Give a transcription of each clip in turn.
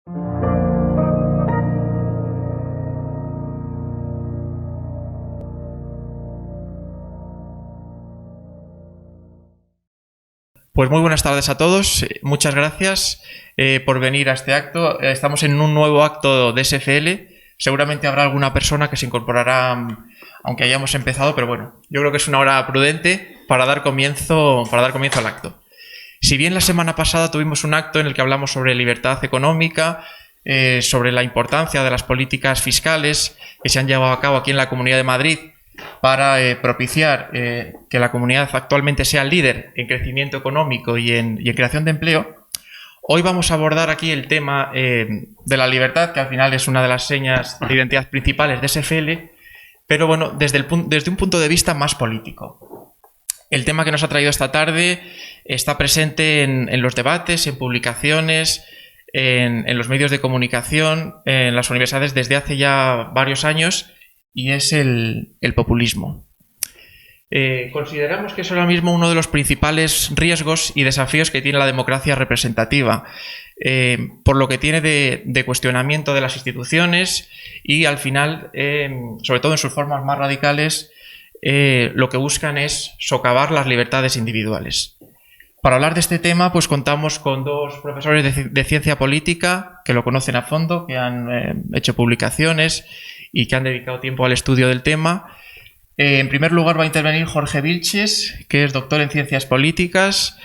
Pues muy buenas tardes a todos. Muchas gracias por venir a este acto. Estamos en un nuevo acto de SFL. Seguramente habrá alguna persona que se incorporará, aunque hayamos empezado, pero bueno, yo creo que es una hora prudente para dar comienzo al acto. Si bien la semana pasada tuvimos un acto en el que hablamos sobre libertad económica, sobre la importancia de las políticas fiscales que se han llevado a cabo aquí en la Comunidad de Madrid para propiciar que la comunidad actualmente sea el líder en crecimiento económico y en creación de empleo, hoy vamos a abordar aquí el tema de la libertad, que al final es una de las señas de identidad principales de SFL, pero bueno, desde un punto de vista más político. El tema que nos ha traído esta tarde está presente en los debates, en publicaciones, en los medios de comunicación, en las universidades desde hace ya varios años, y es el populismo. Consideramos que es ahora mismo uno de los principales riesgos y desafíos que tiene la democracia representativa, por lo que tiene de cuestionamiento de las instituciones y al final, sobre todo en sus formas más radicales, lo que buscan es socavar las libertades individuales. Para hablar de este tema, pues contamos con dos profesores de ciencia política que lo conocen a fondo, que han hecho publicaciones y que han dedicado tiempo al estudio del tema. En primer lugar va a intervenir Jorge Vilches, que es doctor en ciencias políticas,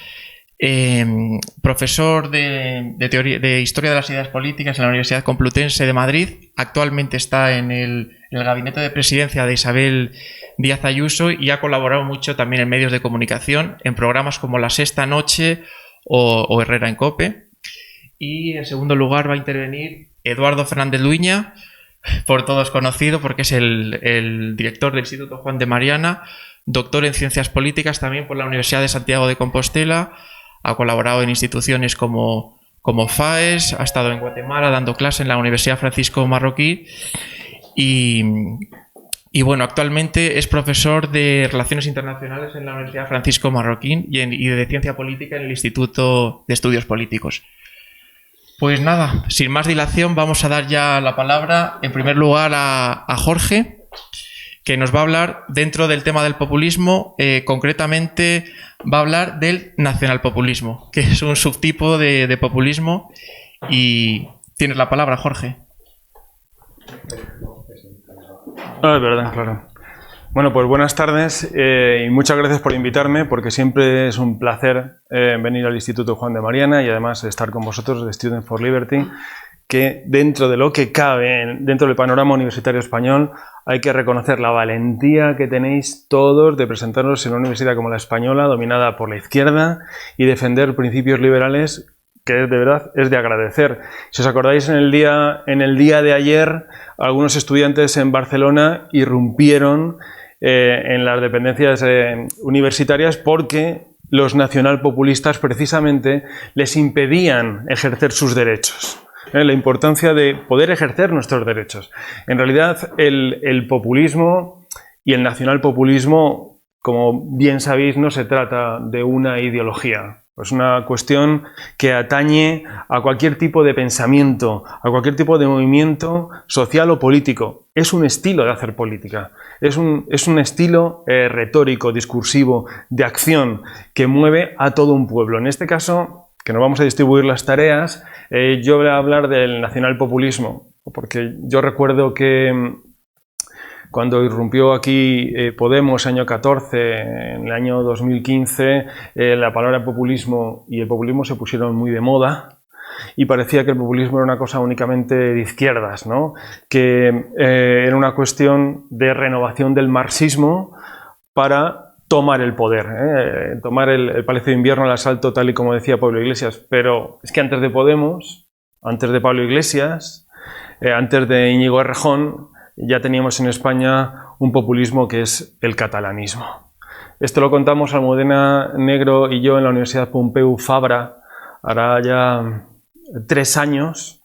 profesor de Historia de las Ideas Políticas en la Universidad Complutense de Madrid. Actualmente está en el gabinete de presidencia de Isabel Díaz Ayuso y ha colaborado mucho también en medios de comunicación, en programas como La Sexta Noche o Herrera en COPE. Y en segundo lugar va a intervenir Eduardo Fernández Luña, por todos conocido porque es el director del Instituto Juan de Mariana, doctor en Ciencias Políticas también por la Universidad de Santiago de Compostela, ha colaborado en instituciones como FAES, ha estado en Guatemala dando clase en la Universidad Francisco Marroquí y bueno, actualmente es profesor de Relaciones Internacionales en la Universidad Francisco Marroquín y de Ciencia Política en el Instituto de Estudios Políticos. Pues nada, sin más dilación vamos a dar ya la palabra en primer lugar a Jorge, que nos va a hablar dentro del tema del populismo, concretamente va a hablar del nacionalpopulismo, que es un subtipo de populismo, y tienes la palabra, Jorge. Es verdad, claro. Bueno, pues buenas tardes y muchas gracias por invitarme, porque siempre es un placer venir al Instituto Juan de Mariana y además estar con vosotros de Students for Liberty, que dentro de lo que cabe, dentro del panorama universitario español, hay que reconocer la valentía que tenéis todos de presentaros en una universidad como la española, dominada por la izquierda, y defender principios liberales que de verdad es de agradecer. Si os acordáis, en el día de ayer, algunos estudiantes en Barcelona irrumpieron en las dependencias universitarias porque los nacionalpopulistas precisamente les impedían ejercer sus derechos. La importancia de poder ejercer nuestros derechos. En realidad, el populismo y el nacionalpopulismo, como bien sabéis, no se trata de una ideología. Es una cuestión que atañe a cualquier tipo de pensamiento, a cualquier tipo de movimiento social o político. Es un estilo de hacer política, es un estilo retórico, discursivo, de acción, que mueve a todo un pueblo. En este caso, que nos vamos a distribuir las tareas, yo voy a hablar del nacionalpopulismo, porque yo recuerdo que cuando irrumpió aquí Podemos, año 14, en el año 2015, la palabra populismo y el populismo se pusieron muy de moda y parecía que el populismo era una cosa únicamente de izquierdas, ¿no? Que era una cuestión de renovación del marxismo para tomar el poder, tomar el Palacio de Invierno al asalto, tal y como decía Pablo Iglesias. Pero es que antes de Podemos, antes de Pablo Iglesias, antes de Íñigo Errejón, ya teníamos en España un populismo que es el catalanismo. Esto lo contamos Almudena Negro y yo en la Universidad Pompeu Fabra, hará ya 3 años.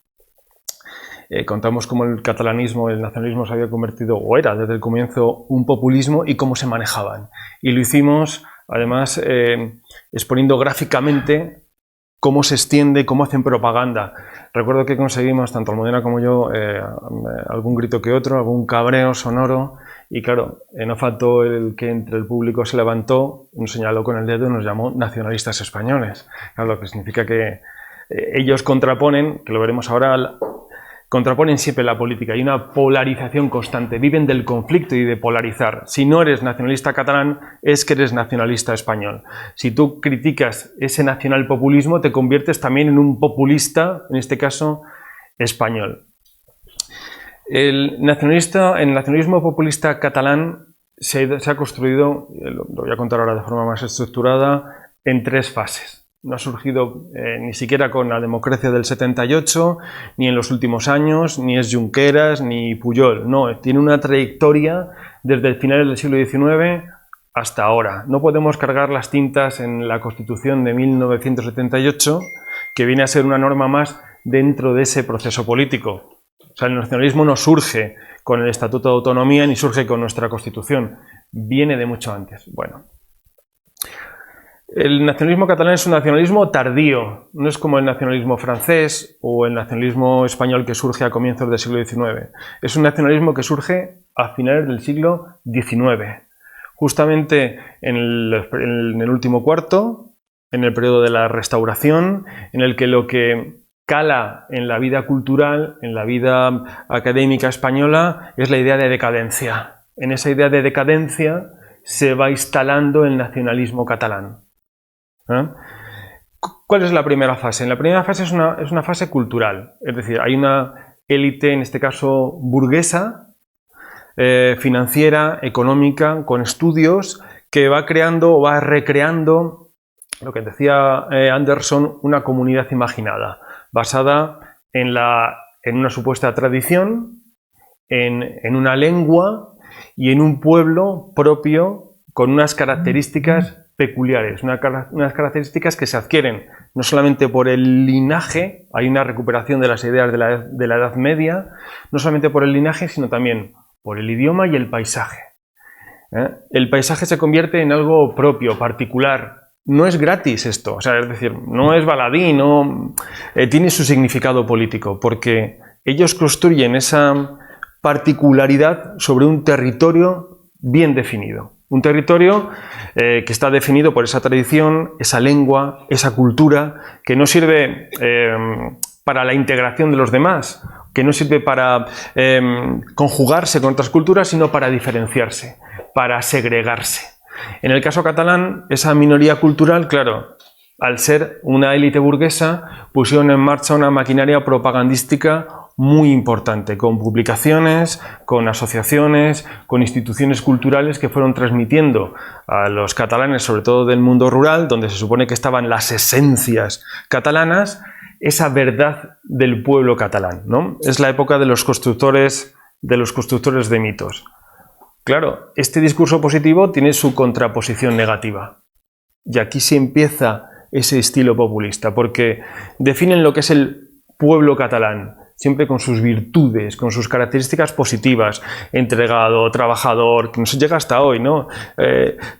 Contamos cómo el catalanismo, el nacionalismo se había convertido, o era desde el comienzo, un populismo y cómo se manejaban. Y lo hicimos, además, exponiendo gráficamente cómo se extiende, cómo hacen propaganda. Recuerdo que conseguimos, tanto Almudena como yo, algún grito que otro, algún cabreo sonoro, y claro, no faltó el que entre el público se levantó, nos señaló con el dedo y nos llamó nacionalistas españoles. Claro, lo que significa que ellos contraponen, que lo veremos ahora, contraponen siempre la política. Hay una polarización constante, viven del conflicto y de polarizar. Si no eres nacionalista catalán, es que eres nacionalista español. Si tú criticas ese nacionalpopulismo, te conviertes también en un populista, en este caso, español. El nacionalismo populista catalán se ha construido, lo voy a contar ahora de forma más estructurada, en 3 fases. No ha surgido ni siquiera con la democracia del 78, ni en los últimos años, ni es Junqueras, ni Pujol. No, tiene una trayectoria desde el final del siglo XIX hasta ahora. No podemos cargar las tintas en la Constitución de 1978, que viene a ser una norma más dentro de ese proceso político. O sea, el nacionalismo no surge con el Estatuto de Autonomía ni surge con nuestra Constitución. Viene de mucho antes. Bueno. El nacionalismo catalán es un nacionalismo tardío, no es como el nacionalismo francés o el nacionalismo español que surge a comienzos del siglo XIX. Es un nacionalismo que surge a finales del siglo XIX, justamente en el último cuarto, en el periodo de la Restauración, en el que lo que cala en la vida cultural, en la vida académica española, es la idea de decadencia. En esa idea de decadencia se va instalando el nacionalismo catalán. ¿Cuál es la primera fase? La primera fase es una fase cultural, es decir, hay una élite, en este caso burguesa, financiera, económica, con estudios, que va creando o va recreando lo que decía Anderson, una comunidad imaginada, basada en una supuesta tradición, en una lengua y en un pueblo propio con unas características peculiares, unas características que se adquieren no solamente por el linaje, hay una recuperación de las ideas de la Edad Media, no solamente por el linaje, sino también por el idioma y el paisaje. El paisaje se convierte en algo propio, particular. No es gratis esto, o sea, es decir, no es baladí, tiene su significado político, porque ellos construyen esa particularidad sobre un territorio bien definido. Un territorio que está definido por esa tradición, esa lengua, esa cultura, que no sirve para la integración de los demás, que no sirve para conjugarse con otras culturas, sino para diferenciarse, para segregarse. En el caso catalán, esa minoría cultural, claro, al ser una élite burguesa, pusieron en marcha una maquinaria propagandística muy importante, con publicaciones, con asociaciones, con instituciones culturales que fueron transmitiendo a los catalanes, sobre todo del mundo rural, donde se supone que estaban las esencias catalanas, esa verdad del pueblo catalán, ¿no? Es la época de los constructores de mitos. Claro, este discurso positivo tiene su contraposición negativa. Y aquí se empieza ese estilo populista, porque definen lo que es el pueblo catalán, siempre con sus virtudes, con sus características positivas, entregado, trabajador, que nos llega hasta hoy, ¿no?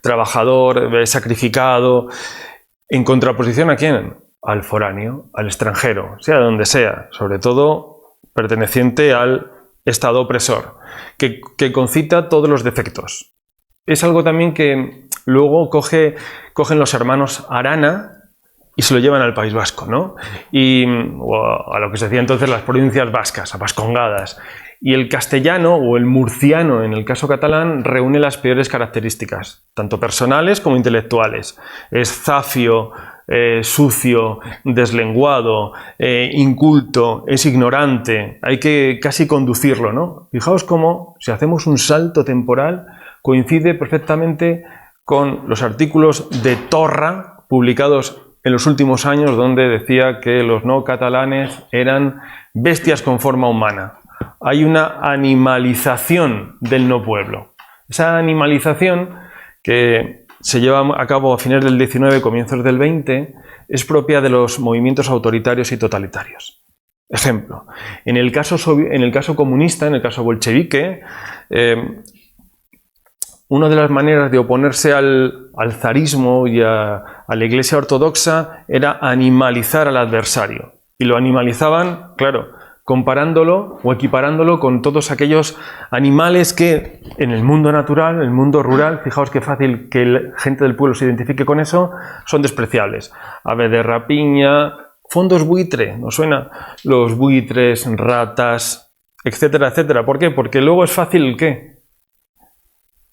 Trabajador, sacrificado, en contraposición ¿a quién? Al foráneo, al extranjero, sea de donde sea, sobre todo perteneciente al Estado opresor, que concita todos los defectos. Es algo también que luego cogen los hermanos Arana y se lo llevan al País Vasco, ¿no? O a lo que se decía entonces las provincias vascas, a vascongadas. Y el castellano o el murciano, en el caso catalán, reúne las peores características, tanto personales como intelectuales. Es zafio, sucio, deslenguado, inculto, es ignorante, hay que casi conducirlo, ¿no? Fijaos cómo, si hacemos un salto temporal, coincide perfectamente con los artículos de Torra, publicados en los últimos años, donde decía que los no catalanes eran bestias con forma humana. Hay una animalización del no pueblo. Esa animalización que se lleva a cabo a finales del XIX, comienzos del XX, es propia de los movimientos autoritarios y totalitarios. Ejemplo, en el caso comunista, en el caso bolchevique, una de las maneras de oponerse al zarismo y a la Iglesia ortodoxa era animalizar al adversario. Y lo animalizaban, claro, comparándolo o equiparándolo con todos aquellos animales que en el mundo natural, en el mundo rural, fijaos qué fácil que la gente del pueblo se identifique con eso, son despreciables. Ave de rapiña, fondos buitre, ¿nos suena? Los buitres, ratas, etcétera, etcétera. ¿Por qué? Porque luego es fácil, ¿qué?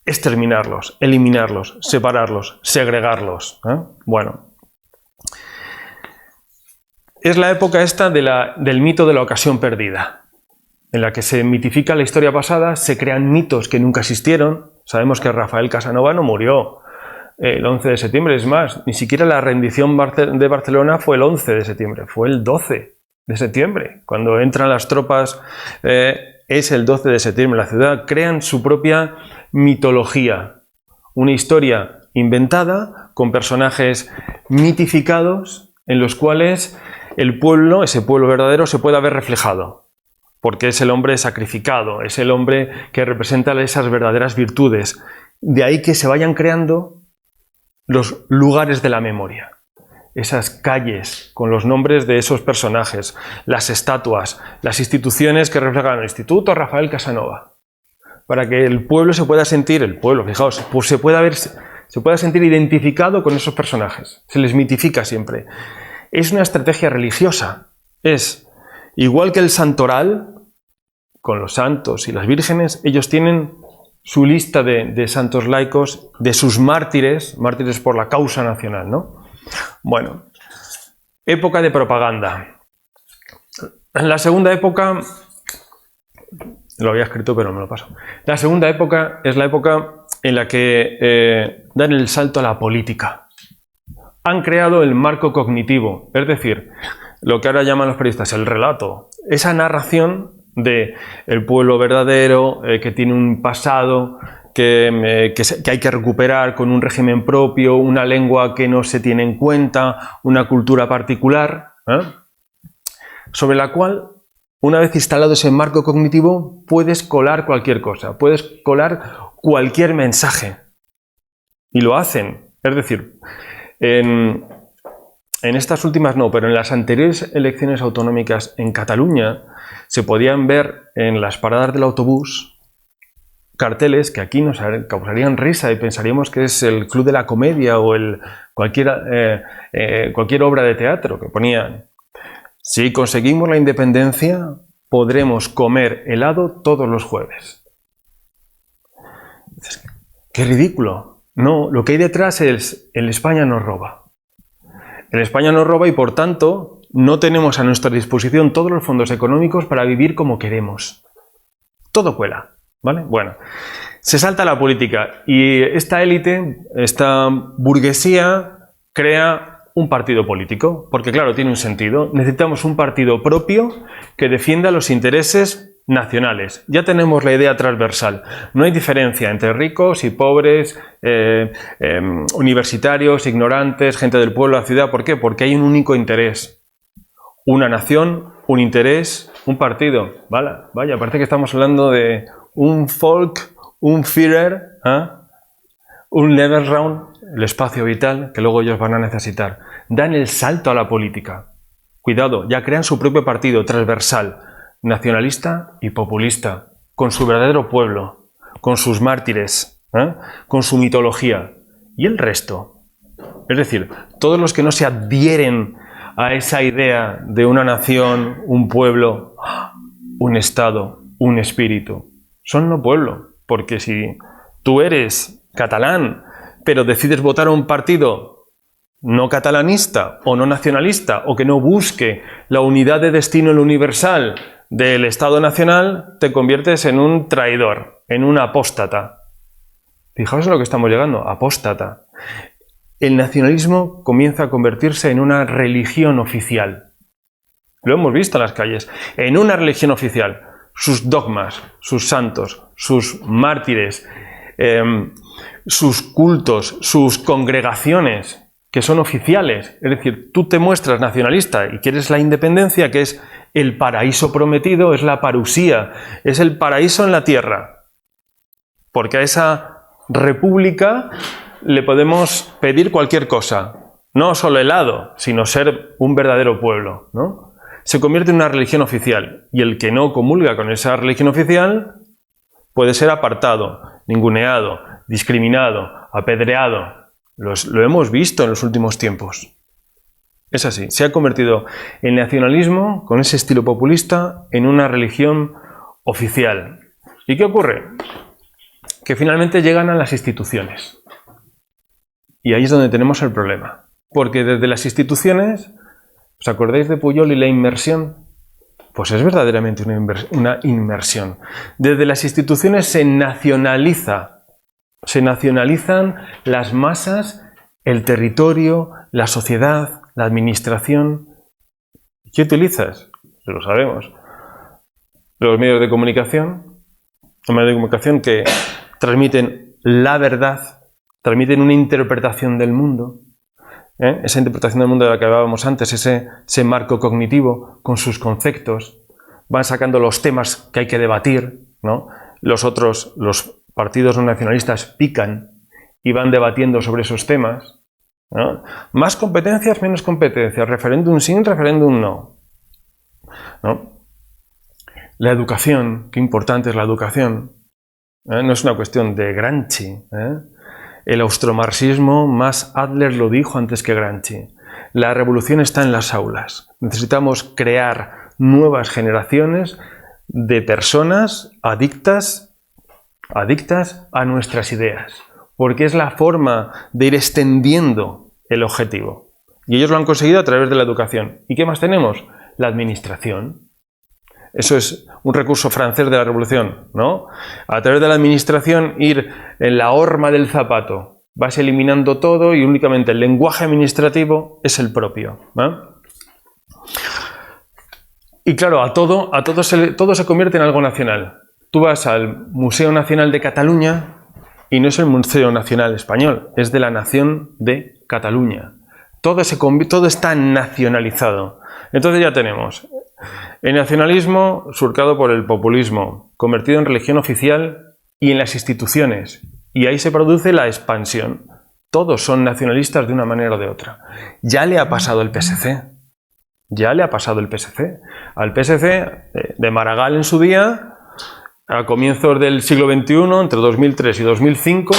Exterminarlos, eliminarlos, separarlos, segregarlos. Bueno. Es la época esta del mito de la ocasión perdida, en la que se mitifica la historia pasada, se crean mitos que nunca existieron. Sabemos que Rafael Casanova no murió el 11 de septiembre, es más, ni siquiera la rendición de Barcelona fue el 11 de septiembre, fue el 12 de septiembre. Cuando entran las tropas es el 12 de septiembre. La ciudad crean su propia mitología, una historia inventada con personajes mitificados en los cuales el pueblo, ese pueblo verdadero, se puede ver reflejado, porque es el hombre sacrificado, es el hombre que representa esas verdaderas virtudes. De ahí que se vayan creando los lugares de la memoria, esas calles con los nombres de esos personajes, las estatuas, las instituciones que reflejan el Instituto Rafael Casanova, para que el pueblo se pueda sentir, el pueblo, fijaos, pues se pueda sentir identificado con esos personajes, se les mitifica siempre. Es una estrategia religiosa, es igual que el santoral, con los santos y las vírgenes, ellos tienen su lista de santos laicos, de sus mártires por la causa nacional, ¿no? Bueno, época de propaganda. En la segunda época, lo había escrito pero me lo paso. La segunda época es la época en la que dan el salto a la política. Han creado el marco cognitivo, es decir, lo que ahora llaman los periodistas el relato, esa narración de el pueblo verdadero, que tiene un pasado que hay que recuperar con un régimen propio, una lengua que no se tiene en cuenta, una cultura particular, sobre la cual, una vez instalado ese marco cognitivo, puedes colar cualquier cosa, puedes colar cualquier mensaje. Y lo hacen, es decir, en estas últimas no, pero en las anteriores elecciones autonómicas en Cataluña se podían ver en las paradas del autobús carteles que aquí nos causarían risa y pensaríamos que es el Club de la Comedia o cualquier obra de teatro, que ponían: si conseguimos la independencia podremos comer helado todos los jueves. ¡Qué ridículo! No, lo que hay detrás es: el España nos roba. El España nos roba y por tanto no tenemos a nuestra disposición todos los fondos económicos para vivir como queremos. Todo cuela, ¿vale? Bueno, se salta a la política y esta élite, esta burguesía, crea un partido político, porque claro, tiene un sentido. Necesitamos un partido propio que defienda los intereses nacionales. Ya tenemos la idea transversal. No hay diferencia entre ricos y pobres, universitarios, ignorantes, gente del pueblo, la ciudad. ¿Por qué? Porque hay un único interés. Una nación, un interés, un partido. Vaya, parece que estamos hablando de un Volk, un Führer, un Lebensraum, el espacio vital que luego ellos van a necesitar. Dan el salto a la política. Cuidado, ya crean su propio partido transversal, nacionalista y populista, con su verdadero pueblo, con sus mártires, con su mitología. ¿Y el resto? Es decir, todos los que no se adhieren a esa idea de una nación, un pueblo, un Estado, un espíritu, son no pueblo. Porque si tú eres catalán, pero decides votar a un partido no catalanista o no nacionalista, o que no busque la unidad de destino en lo universal del Estado nacional, te conviertes en un traidor, en un apóstata. Fijaos en lo que estamos llegando, apóstata. El nacionalismo comienza a convertirse en una religión oficial. Lo hemos visto en las calles, en una religión oficial. Sus dogmas, sus santos, sus mártires, sus cultos, sus congregaciones, que son oficiales. Es decir, tú te muestras nacionalista y quieres la independencia, que es el paraíso prometido, es la parusía, es el paraíso en la tierra. Porque a esa república le podemos pedir cualquier cosa, no solo helado, sino ser un verdadero pueblo, ¿no? Se convierte en una religión oficial y el que no comulga con esa religión oficial puede ser apartado, ninguneado, discriminado, apedreado. Lo hemos visto en los últimos tiempos. Es así, se ha convertido el nacionalismo, con ese estilo populista, en una religión oficial. ¿Y qué ocurre? Que finalmente llegan a las instituciones. Y ahí es donde tenemos el problema. Porque desde las instituciones, ¿os acordáis de Pujol y la inmersión? Pues es verdaderamente una inmersión. Desde las instituciones se nacionalizan las masas, el territorio, la sociedad, la administración. ¿Qué utilizas? Lo sabemos. Los medios de comunicación. Los medios de comunicación que transmiten la verdad, transmiten una interpretación del mundo. Esa interpretación del mundo de la que hablábamos antes, ese marco cognitivo con sus conceptos, van sacando los temas que hay que debatir, ¿no? Los partidos no nacionalistas pican y van debatiendo sobre esos temas, ¿no? Más competencias, menos competencias, referéndum sí, referéndum no, ¿no? La educación, qué importante es la educación, no es una cuestión de Gramsci, El austromarxismo, más Adler lo dijo antes que Gramsci. La revolución está en las aulas. Necesitamos crear nuevas generaciones de personas adictas a nuestras ideas, porque es la forma de ir extendiendo el objetivo. Y ellos lo han conseguido a través de la educación. ¿Y qué más tenemos? La administración. Eso es un recurso francés de la revolución, ¿no? A través de la administración ir en la horma del zapato. Vas eliminando todo y únicamente el lenguaje administrativo es el propio, ¿no? Y claro, todo se convierte en algo nacional. Tú vas al Museo Nacional de Cataluña y no es el Museo Nacional Español, es de la Nación de Cataluña. Todo está nacionalizado. Entonces ya tenemos el nacionalismo surcado por el populismo, convertido en religión oficial y en las instituciones. Y ahí se produce la expansión. Todos son nacionalistas de una manera o de otra. Ya le ha pasado el PSC. Al PSC de Maragall en su día, a comienzos del siglo XXI, entre 2003 y 2005,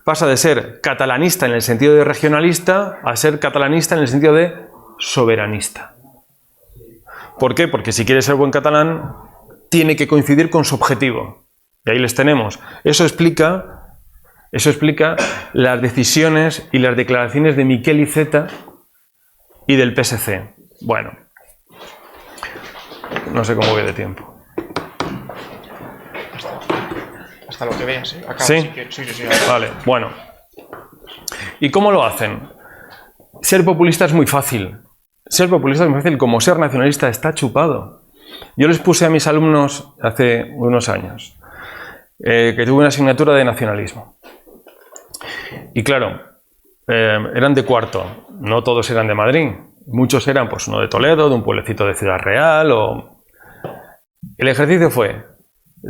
pasa de ser catalanista en el sentido de regionalista a ser catalanista en el sentido de soberanista. ¿Por qué? Porque si quiere ser buen catalán, tiene que coincidir con su objetivo. Y ahí les tenemos. Eso explica las decisiones y las declaraciones de Miquel Iceta y del PSC. Bueno, no sé cómo voy de tiempo. Hasta lo que veas, ¿eh? Acá, ¿Sí? Sí. Vale, bueno. ¿Y cómo lo hacen? Ser populista es muy fácil. Como ser nacionalista está chupado. Yo les puse a mis alumnos hace unos años que tuve una asignatura de nacionalismo. Y claro, eran de cuarto, no todos eran de Madrid. Muchos eran, pues, uno de Toledo, de un pueblecito de Ciudad Real. El ejercicio fue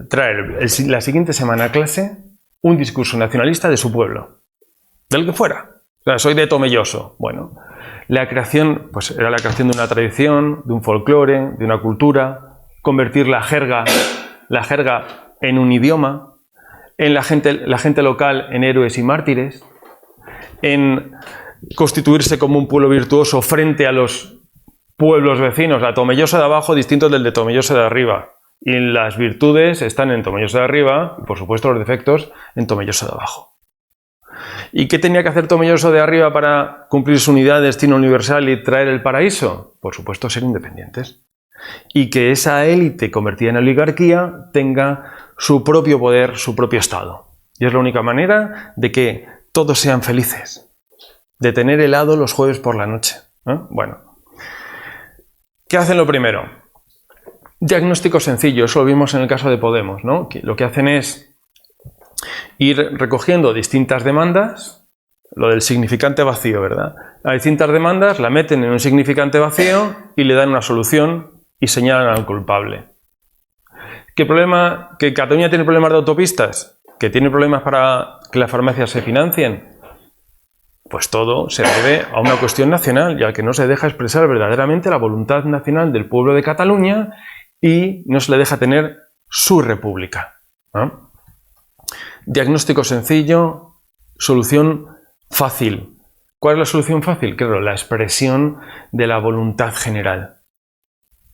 traer la siguiente semana a clase un discurso nacionalista de su pueblo, del que fuera. O sea, soy de Tomelloso. Bueno, la creación, pues era la creación de una tradición, de un folclore, de una cultura, convertir la jerga en un idioma, en la gente local en héroes y mártires, en constituirse como un pueblo virtuoso frente a los pueblos vecinos. La Tomelloso de abajo distinto del de Tomelloso de arriba. Y las virtudes están en Tomelloso de arriba y, por supuesto, los defectos en Tomelloso de abajo. ¿Y qué tenía que hacer Tomelloso de arriba para cumplir su unidad, destino universal y traer el paraíso? Por supuesto, ser independientes. Y que esa élite convertida en oligarquía tenga su propio poder, su propio Estado. Y es la única manera de que todos sean felices. De tener helado los jueves por la noche. Bueno. ¿Qué hacen lo primero? Diagnóstico sencillo, eso lo vimos en el caso de Podemos, ¿no? Que lo que hacen es ir recogiendo distintas demandas, lo del significante vacío, ¿verdad? A distintas demandas la meten en un significante vacío y le dan una solución y señalan al culpable. ¿Qué problema? ¿Que Cataluña tiene problemas de autopistas? ¿Que tiene problemas para que las farmacias se financien? Pues todo se debe a una cuestión nacional, ya que no se deja expresar verdaderamente la voluntad nacional del pueblo de Cataluña y no se le deja tener su república, ¿no? Diagnóstico sencillo, solución fácil. ¿Cuál es la solución fácil? Claro, la expresión de la voluntad general.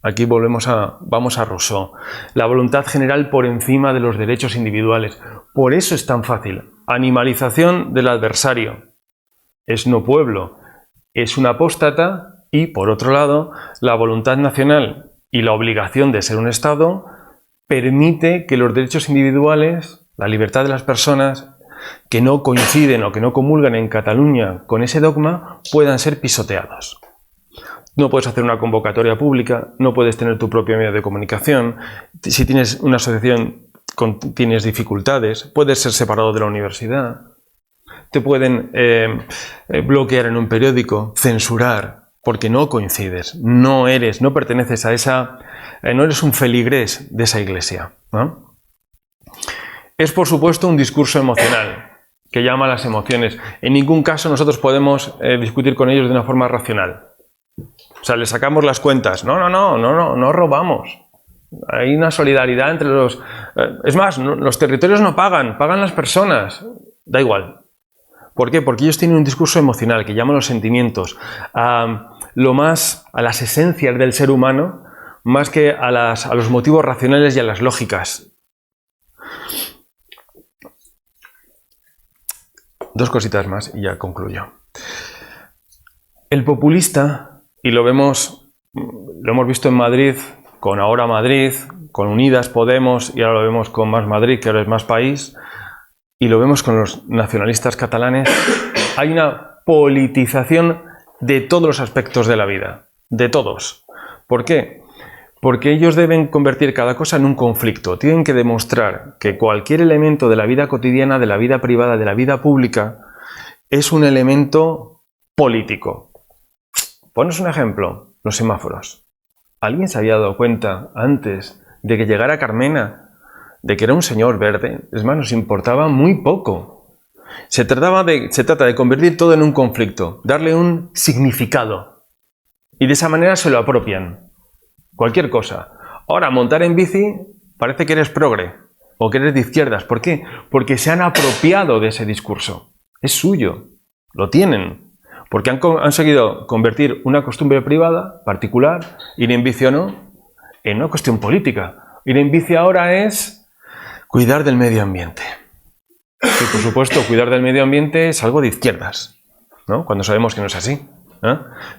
Aquí vamos a Rousseau. La voluntad general por encima de los derechos individuales. Por eso es tan fácil. Animalización del adversario. Es no pueblo, es un apóstata y, por otro lado, la voluntad nacional y la obligación de ser un Estado permite que los derechos individuales, la libertad de las personas que no coinciden o que no comulgan en Cataluña con ese dogma, puedan ser pisoteados. No puedes hacer una convocatoria pública, no puedes tener tu propio medio de comunicación. Si tienes una asociación, tienes dificultades, puedes ser separado de la universidad. Te pueden bloquear en un periódico, censurar, porque no coincides, no perteneces a esa, no eres un feligrés de esa iglesia, ¿no? Es, por supuesto, un discurso emocional, que llama a las emociones. En ningún caso nosotros podemos discutir con ellos de una forma racional. O sea, les sacamos las cuentas. No robamos. Hay una solidaridad entre los... Es más, los territorios no pagan, pagan las personas. Da igual. ¿Por qué? Porque ellos tienen un discurso emocional que llama a los sentimientos, a las esencias del ser humano, más que a los motivos racionales y a las lógicas. Dos cositas más y ya concluyo. El populista, y lo hemos visto en Madrid, con Ahora Madrid, con Unidas Podemos, y ahora lo vemos con Más Madrid, que ahora es Más País, y lo vemos con los nacionalistas catalanes, hay una politización de todos los aspectos de la vida, de todos. ¿Por qué? Porque ellos deben convertir cada cosa en un conflicto. Tienen que demostrar que cualquier elemento de la vida cotidiana, de la vida privada, de la vida pública, es un elemento político. Ponos un ejemplo, los semáforos. ¿Alguien se había dado cuenta antes de que llegara Carmena de que era un señor verde? Es más, nos importaba muy poco. Se trata de convertir todo en un conflicto, darle un significado. Y de esa manera se lo apropian. Cualquier cosa. Ahora, montar en bici parece que eres progre o que eres de izquierdas. ¿Por qué? Porque se han apropiado de ese discurso. Es suyo. Lo tienen. Porque han conseguido convertir una costumbre privada, particular, ir en bici o no, en una cuestión política. Ir en bici ahora es cuidar del medio ambiente. Y por supuesto, cuidar del medio ambiente es algo de izquierdas, ¿no? Cuando sabemos que no es así.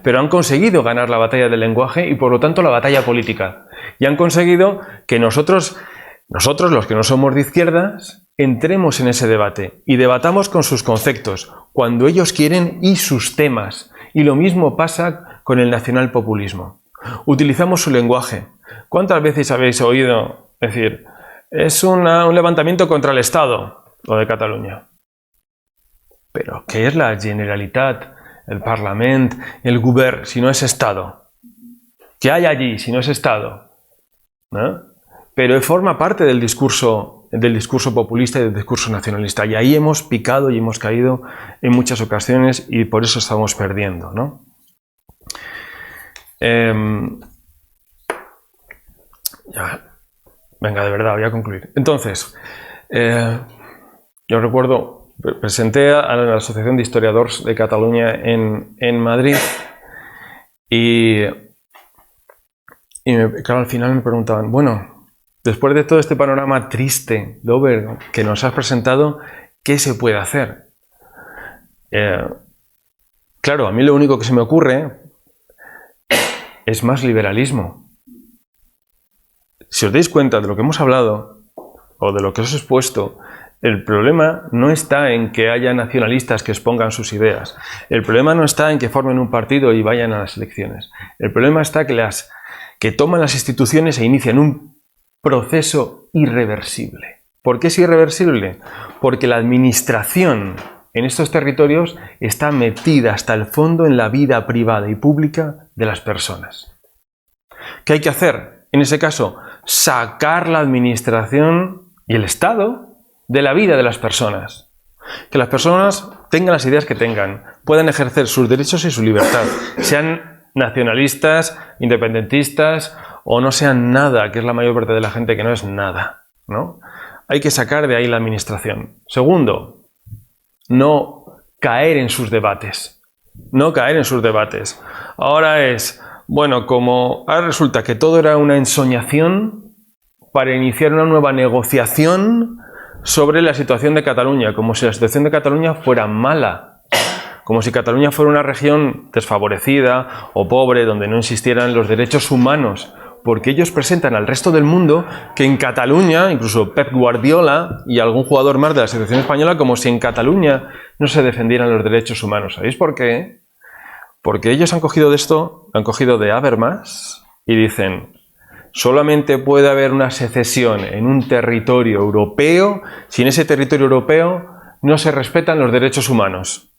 Pero han conseguido ganar la batalla del lenguaje y por lo tanto la batalla política. Y han conseguido que nosotros los que no somos de izquierdas, entremos en ese debate y debatamos con sus conceptos, cuando ellos quieren y sus temas. Y lo mismo pasa con el nacionalpopulismo. Utilizamos su lenguaje. ¿Cuántas veces habéis oído decir, es un levantamiento contra el Estado, lo de Cataluña? Pero ¿qué es la Generalitat? El Parlament, el Govern, si no es Estado. ¿Qué hay allí si no es Estado? ¿No? Pero forma parte del discurso populista y del discurso nacionalista. Y ahí hemos picado y hemos caído en muchas ocasiones y por eso estamos perdiendo, ¿no? Venga, de verdad, voy a concluir. Entonces, yo recuerdo... Presenté a la Asociación de Historiadores de Cataluña en Madrid y claro, al final me preguntaban, bueno, después de todo este panorama triste, Dover, que nos has presentado, ¿qué se puede hacer? Claro, a mí lo único que se me ocurre es más liberalismo. Si os dais cuenta de lo que hemos hablado o de lo que os he expuesto, el problema no está en que haya nacionalistas que expongan sus ideas. El problema no está en que formen un partido y vayan a las elecciones. El problema está que toman las instituciones e inician un proceso irreversible. ¿Por qué es irreversible? Porque la administración en estos territorios está metida hasta el fondo en la vida privada y pública de las personas. ¿Qué hay que hacer? En ese caso, sacar la administración y el Estado de la vida de las personas. Que las personas tengan las ideas que tengan, puedan ejercer sus derechos y su libertad, sean nacionalistas, independentistas o no sean nada, que es la mayor parte de la gente que no es nada, ¿no? Hay que sacar de ahí la administración. Segundo, no caer en sus debates. No caer en sus debates. Ahora es, bueno, como ahora resulta que todo era una ensoñación para iniciar una nueva negociación sobre la situación de Cataluña, como si la situación de Cataluña fuera mala, como si Cataluña fuera una región desfavorecida o pobre, donde no existieran los derechos humanos, porque ellos presentan al resto del mundo que en Cataluña, incluso Pep Guardiola y algún jugador más de la selección española, como si en Cataluña no se defendieran los derechos humanos. ¿Sabéis por qué? Porque ellos han cogido de esto, han cogido de Habermas y dicen: solamente puede haber una secesión en un territorio europeo si en ese territorio europeo no se respetan los derechos humanos.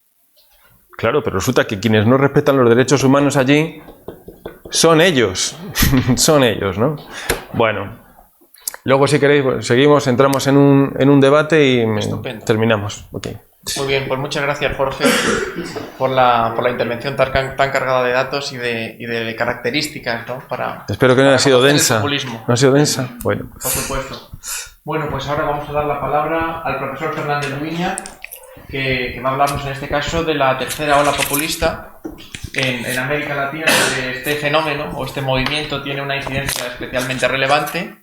Claro, pero resulta que quienes no respetan los derechos humanos allí son ellos. Son ellos, ¿no? Bueno, luego si queréis, pues, seguimos, entramos en un debate y terminamos. Okay. Muy bien, pues muchas gracias, Jorge, por la intervención tan cargada de datos y de características, ¿no? Espero que no haya sido densa. ¿No ha sido densa? Bueno. Por supuesto. Bueno, pues ahora vamos a dar la palabra al profesor Fernández Viña, que va a hablarnos en este caso de la tercera ola populista en América Latina, donde este fenómeno o este movimiento tiene una incidencia especialmente relevante.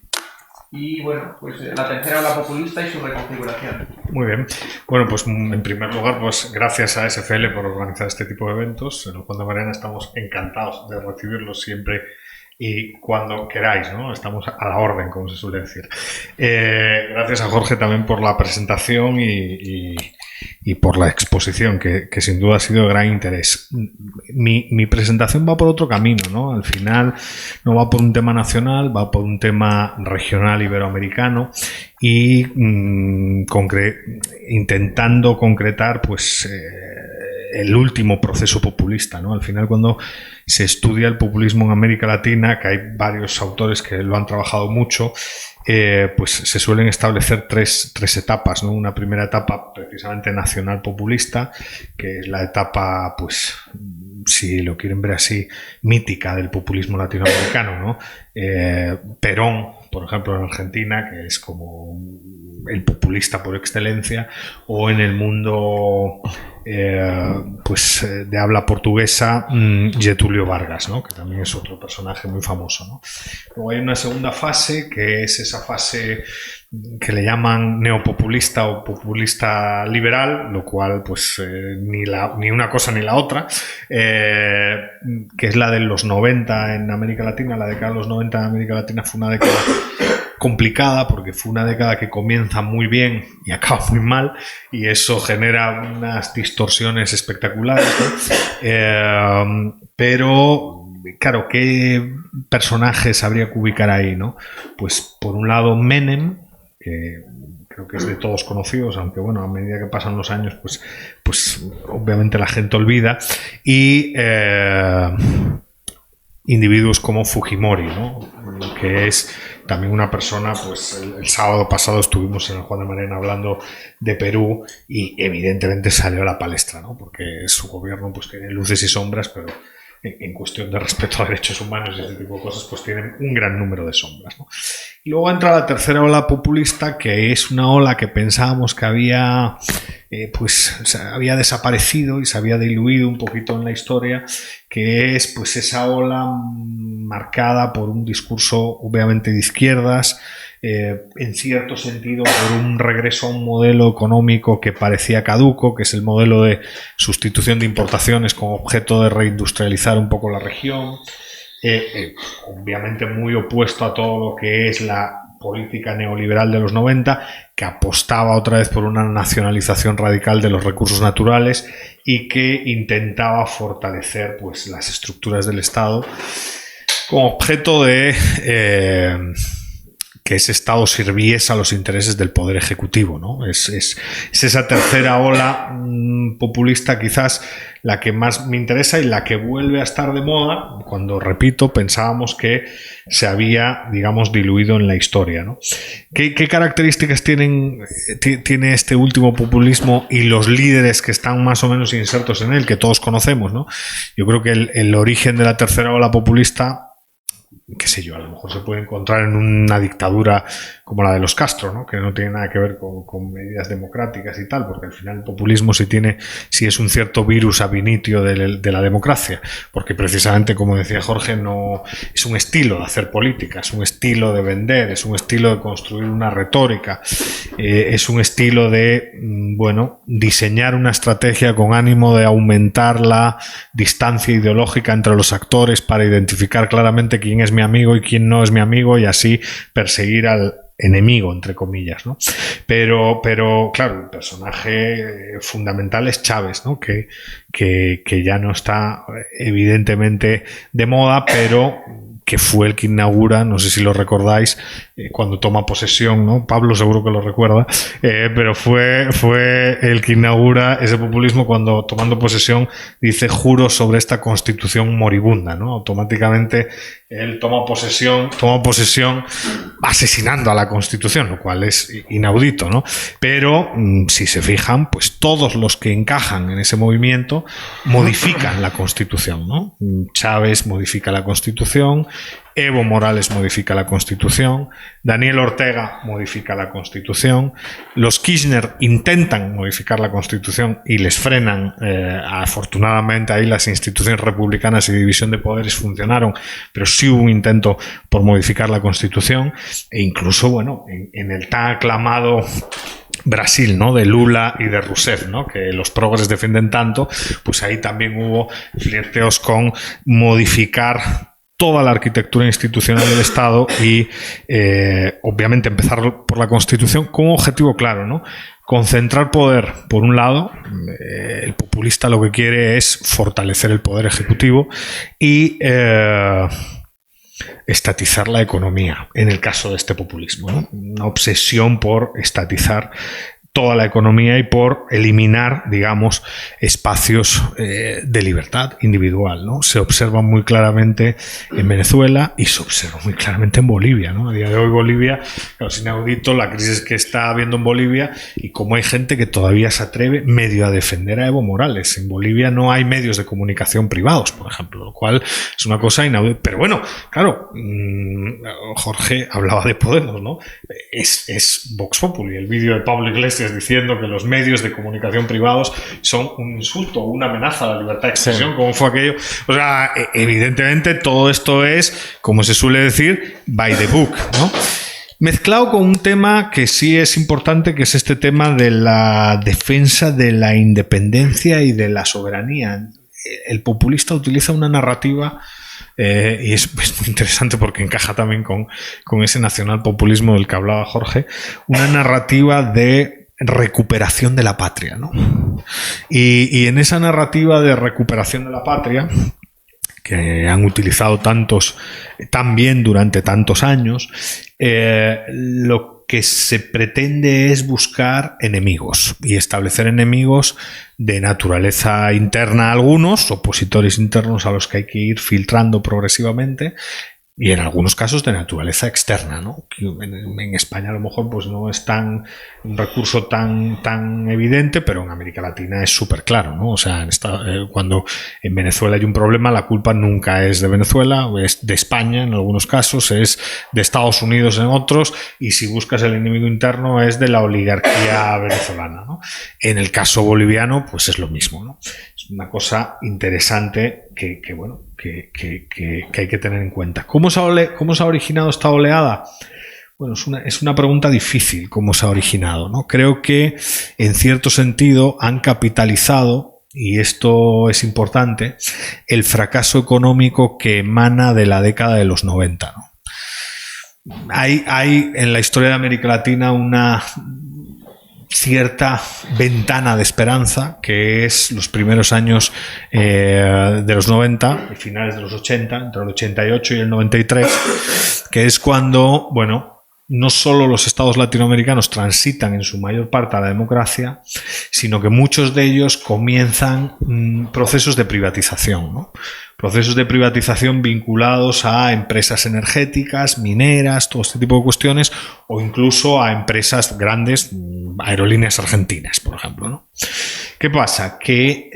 Y bueno, pues la tercera ola populista y su reconfiguración. Muy bien. Bueno, pues en primer lugar, pues gracias a SFL por organizar este tipo de eventos. En el Juan de Mariana estamos encantados de recibirlos siempre y cuando queráis, ¿no? Estamos a la orden, como se suele decir. Gracias a Jorge también por la presentación y por la exposición, que sin duda ha sido de gran interés. Mi presentación va por otro camino, ¿no? Al final no va por un tema nacional, va por un tema regional iberoamericano y intentando concretar pues el último proceso populista, ¿no? Al final, cuando se estudia el populismo en América Latina, que hay varios autores que lo han trabajado mucho, pues se suelen establecer tres etapas, ¿no? Una primera etapa precisamente nacional populista, que es la etapa, pues, si lo quieren ver así, mítica del populismo latinoamericano, ¿no? Perón, por ejemplo, en Argentina, que es como el populista por excelencia, o en el mundo pues de habla portuguesa, Getúlio Vargas, ¿no? Que también es otro personaje muy famoso, ¿no? Luego hay una segunda fase, que es esa fase que le llaman neopopulista o populista liberal, lo cual pues ni una cosa ni la otra, que es la de los 90 en América Latina. La década de los 90 en América Latina fue una década complicada, porque fue una década que comienza muy bien y acaba muy mal, y eso genera unas distorsiones espectaculares, ¿no? Pero claro, ¿qué personajes habría que ubicar ahí, ¿no? Pues por un lado Menem, que creo que es de todos conocidos, aunque bueno, a medida que pasan los años pues obviamente la gente olvida, y individuos como Fujimori, ¿no? Que es también una persona, pues el sábado pasado estuvimos en el Juan de Mariana hablando de Perú y evidentemente salió a la palestra, ¿no? Porque su gobierno pues tiene luces y sombras, pero en cuestión de respeto a derechos humanos y ese tipo de cosas, pues tienen un gran número de sombras, ¿no? Y luego entra la tercera ola populista, que es una ola que pensábamos que había había desaparecido y se había diluido un poquito en la historia, que es pues esa ola marcada por un discurso obviamente de izquierdas, en cierto sentido por un regreso a un modelo económico que parecía caduco, que es el modelo de sustitución de importaciones con objeto de reindustrializar un poco la región, obviamente muy opuesto a todo lo que es la política neoliberal de los 90, que apostaba otra vez por una nacionalización radical de los recursos naturales y que intentaba fortalecer pues las estructuras del Estado con objeto de que ese Estado sirviese a los intereses del poder ejecutivo, ¿no? Es esa tercera ola populista quizás la que más me interesa y la que vuelve a estar de moda cuando, repito, pensábamos que se había, digamos, diluido en la historia, ¿no? ¿Qué características tiene este último populismo y los líderes que están más o menos insertos en él, que todos conocemos, ¿no? Yo creo que el origen de la tercera ola populista, qué sé yo, a lo mejor se puede encontrar en una dictadura como la de los Castro, ¿no? Que no tiene nada que ver con medidas democráticas y tal, porque al final el populismo sí es un cierto virus ab initio de la democracia, porque precisamente, como decía Jorge, no es un estilo de hacer política, es un estilo de vender, es un estilo de construir una retórica, es un estilo de, bueno, diseñar una estrategia con ánimo de aumentar la distancia ideológica entre los actores para identificar claramente quién es mi amigo y quién no es mi amigo y así perseguir al enemigo, entre comillas, ¿no? Pero claro, el personaje fundamental es Chávez, ¿no? Que ya no está evidentemente de moda, pero que fue el que inaugura, no sé si lo recordáis, cuando toma posesión, ¿no? Pablo seguro que lo recuerda, pero fue el que inaugura ese populismo cuando, tomando posesión, dice: juro sobre esta Constitución moribunda, ¿no? Automáticamente él toma posesión asesinando a la Constitución, lo cual es inaudito, ¿no? Pero si se fijan, pues todos los que encajan en ese movimiento modifican la Constitución, ¿no? Chávez modifica la Constitución, Evo Morales modifica la Constitución, Daniel Ortega modifica la Constitución, los Kirchner intentan modificar la Constitución y les frenan. Afortunadamente ahí las instituciones republicanas y división de poderes funcionaron, pero sí hubo un intento por modificar la Constitución, e incluso, bueno, en el tan aclamado Brasil, ¿no? De Lula y de Rousseff, ¿no? Que los progres defienden tanto, pues ahí también hubo flirteos con modificar toda la arquitectura institucional del Estado y obviamente empezar por la Constitución con un objetivo claro, ¿no? Concentrar poder, por un lado. El populista lo que quiere es fortalecer el poder ejecutivo y estatizar la economía, en el caso de este populismo, ¿no? Una obsesión por estatizar toda la economía y por eliminar, digamos, espacios de libertad individual, ¿no? Se observa muy claramente en Venezuela y se observa muy claramente en Bolivia, ¿no? A día de hoy Bolivia, claro, es inaudito la crisis que está habiendo en Bolivia y cómo hay gente que todavía se atreve medio a defender a Evo Morales. En Bolivia no hay medios de comunicación privados, por ejemplo, lo cual es una cosa inaudita. Pero bueno, claro, Jorge hablaba de Podemos, ¿no? Es Vox Populi, el vídeo de Pablo Iglesias diciendo que los medios de comunicación privados son un insulto, una amenaza a la libertad de expresión, como fue aquello. O sea, evidentemente todo esto es, como se suele decir, by the book, ¿no? Mezclado con un tema que sí es importante, que es este tema de la defensa de la independencia y de la soberanía. El populista utiliza una narrativa y es muy interesante porque encaja también con ese nacionalpopulismo del que hablaba Jorge, una narrativa de recuperación de la patria, ¿no? Y en esa narrativa de recuperación de la patria, que han utilizado tantos tan bien durante tantos años, lo que se pretende es buscar enemigos y establecer enemigos de naturaleza interna, algunos opositores internos a los que hay que ir filtrando progresivamente, y en algunos casos de naturaleza externa, ¿no? Que en España a lo mejor pues no es un recurso tan evidente, pero en América Latina es súper claro, ¿no? O sea, cuando en Venezuela hay un problema, la culpa nunca es de Venezuela, es de España en algunos casos, es de Estados Unidos en otros, y si buscas el enemigo interno es de la oligarquía venezolana, ¿no? En el caso boliviano pues es lo mismo, ¿no? Es una cosa interesante que hay que tener en cuenta. ¿Cómo se ha originado esta oleada? Bueno, es una pregunta difícil, cómo se ha originado, ¿no? Creo que en cierto sentido han capitalizado, y esto es importante, el fracaso económico que emana de la década de los 90, ¿no? Hay en la historia de América Latina una cierta ventana de esperanza, que es los primeros años de los 90, finales de los 80, entre el 88 y el 93, que es cuando, bueno, no solo los estados latinoamericanos transitan en su mayor parte a la democracia, sino que muchos de ellos comienzan procesos de privatización, ¿no? Procesos de privatización vinculados a empresas energéticas, mineras, todo este tipo de cuestiones, o incluso a empresas grandes, aerolíneas argentinas, por ejemplo, ¿no? ¿Qué pasa? Que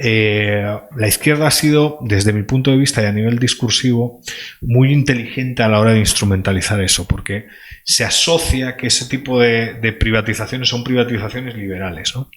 la izquierda ha sido, desde mi punto de vista y a nivel discursivo, muy inteligente a la hora de instrumentalizar eso, porque se asocia que ese tipo de privatizaciones son privatizaciones liberales, ¿no?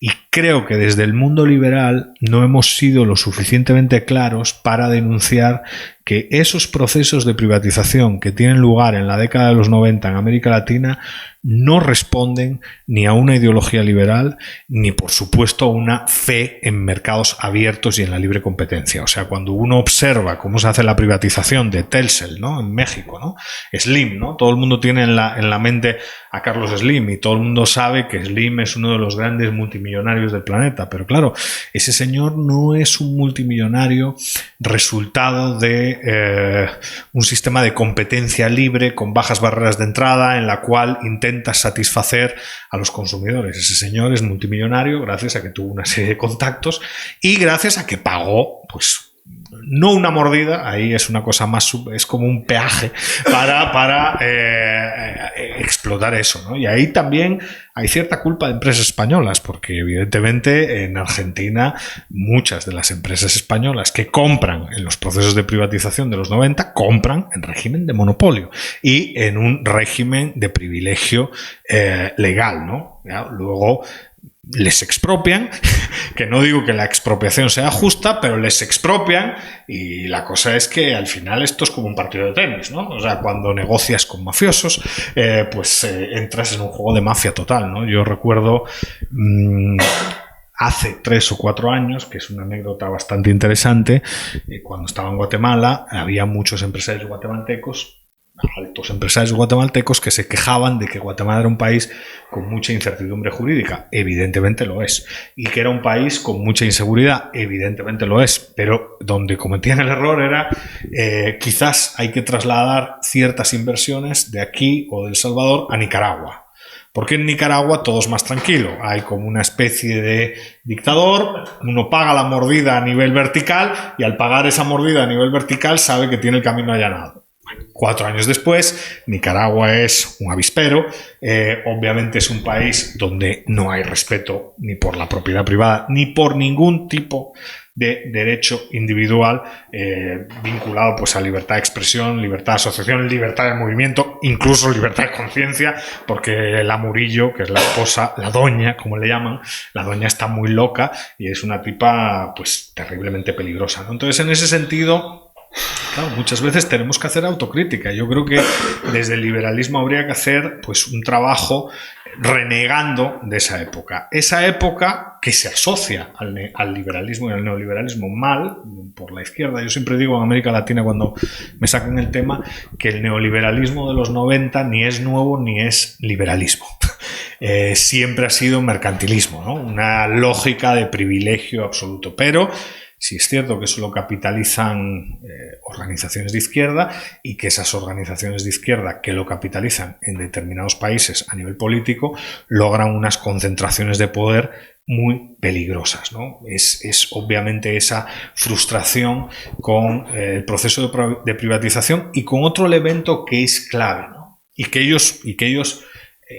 Y creo que desde el mundo liberal no hemos sido lo suficientemente claros para denunciar que esos procesos de privatización que tienen lugar en la década de los 90 en América Latina no responden ni a una ideología liberal ni, por supuesto, a una fe en mercados abiertos y en la libre competencia. O sea, cuando uno observa cómo se hace la privatización de Telcel, ¿no?, en México, ¿no?, Slim, ¿no?, todo el mundo tiene en la mente a Carlos Slim y todo el mundo sabe que Slim es uno de los grandes multimillonarios del planeta, pero claro, ese señor no es un multimillonario resultado de un sistema de competencia libre con bajas barreras de entrada en la cual intenta satisfacer a los consumidores. Ese señor es multimillonario gracias a que tuvo una serie de contactos y gracias a que pagó, pues, no una mordida, ahí es una cosa más, es como un peaje para explotar eso, ¿no? Y ahí también hay cierta culpa de empresas españolas, porque evidentemente en Argentina muchas de las empresas españolas que compran en los procesos de privatización de los 90 compran en régimen de monopolio y en un régimen de privilegio legal, ¿no? ¿Ya? Luego les expropian, que no digo que la expropiación sea justa, pero les expropian y la cosa es que al final esto es como un partido de tenis, ¿no? O sea, cuando negocias con mafiosos, entras en un juego de mafia total, ¿no? Yo recuerdo hace 3 o 4 años, que es una anécdota bastante interesante, cuando estaba en Guatemala, había muchos empresarios guatemaltecos, altos empresarios guatemaltecos, que se quejaban de que Guatemala era un país con mucha incertidumbre jurídica. Evidentemente lo es. Y que era un país con mucha inseguridad. Evidentemente lo es. Pero donde cometían el error era quizás hay que trasladar ciertas inversiones de aquí o de El Salvador a Nicaragua. Porque en Nicaragua todo es más tranquilo. Hay como una especie de dictador, uno paga la mordida a nivel vertical y al pagar esa mordida a nivel vertical sabe que tiene el camino allanado. 4 años después, Nicaragua es un avispero, obviamente es un país donde no hay respeto ni por la propiedad privada ni por ningún tipo de derecho individual vinculado, pues, a libertad de expresión, libertad de asociación, libertad de movimiento, incluso libertad de conciencia, porque la Murillo, que es la esposa, la doña, como le llaman, la doña está muy loca y es una tipa, pues, terriblemente peligrosa, ¿no? Entonces, en ese sentido, claro, muchas veces tenemos que hacer autocrítica. Yo creo que desde el liberalismo habría que hacer, pues, un trabajo renegando de esa época. Esa época que se asocia al liberalismo y al neoliberalismo mal por la izquierda. Yo siempre digo en América Latina, cuando me sacan el tema, que el neoliberalismo de los 90 ni es nuevo ni es liberalismo. Siempre ha sido mercantilismo, ¿no? Una lógica de privilegio absoluto. Pero sí es cierto que eso lo capitalizan organizaciones de izquierda y que esas organizaciones de izquierda que lo capitalizan en determinados países a nivel político logran unas concentraciones de poder muy peligrosas, ¿no? Es obviamente esa frustración con el proceso de privatización y con otro elemento que es clave, ¿no? y que ellos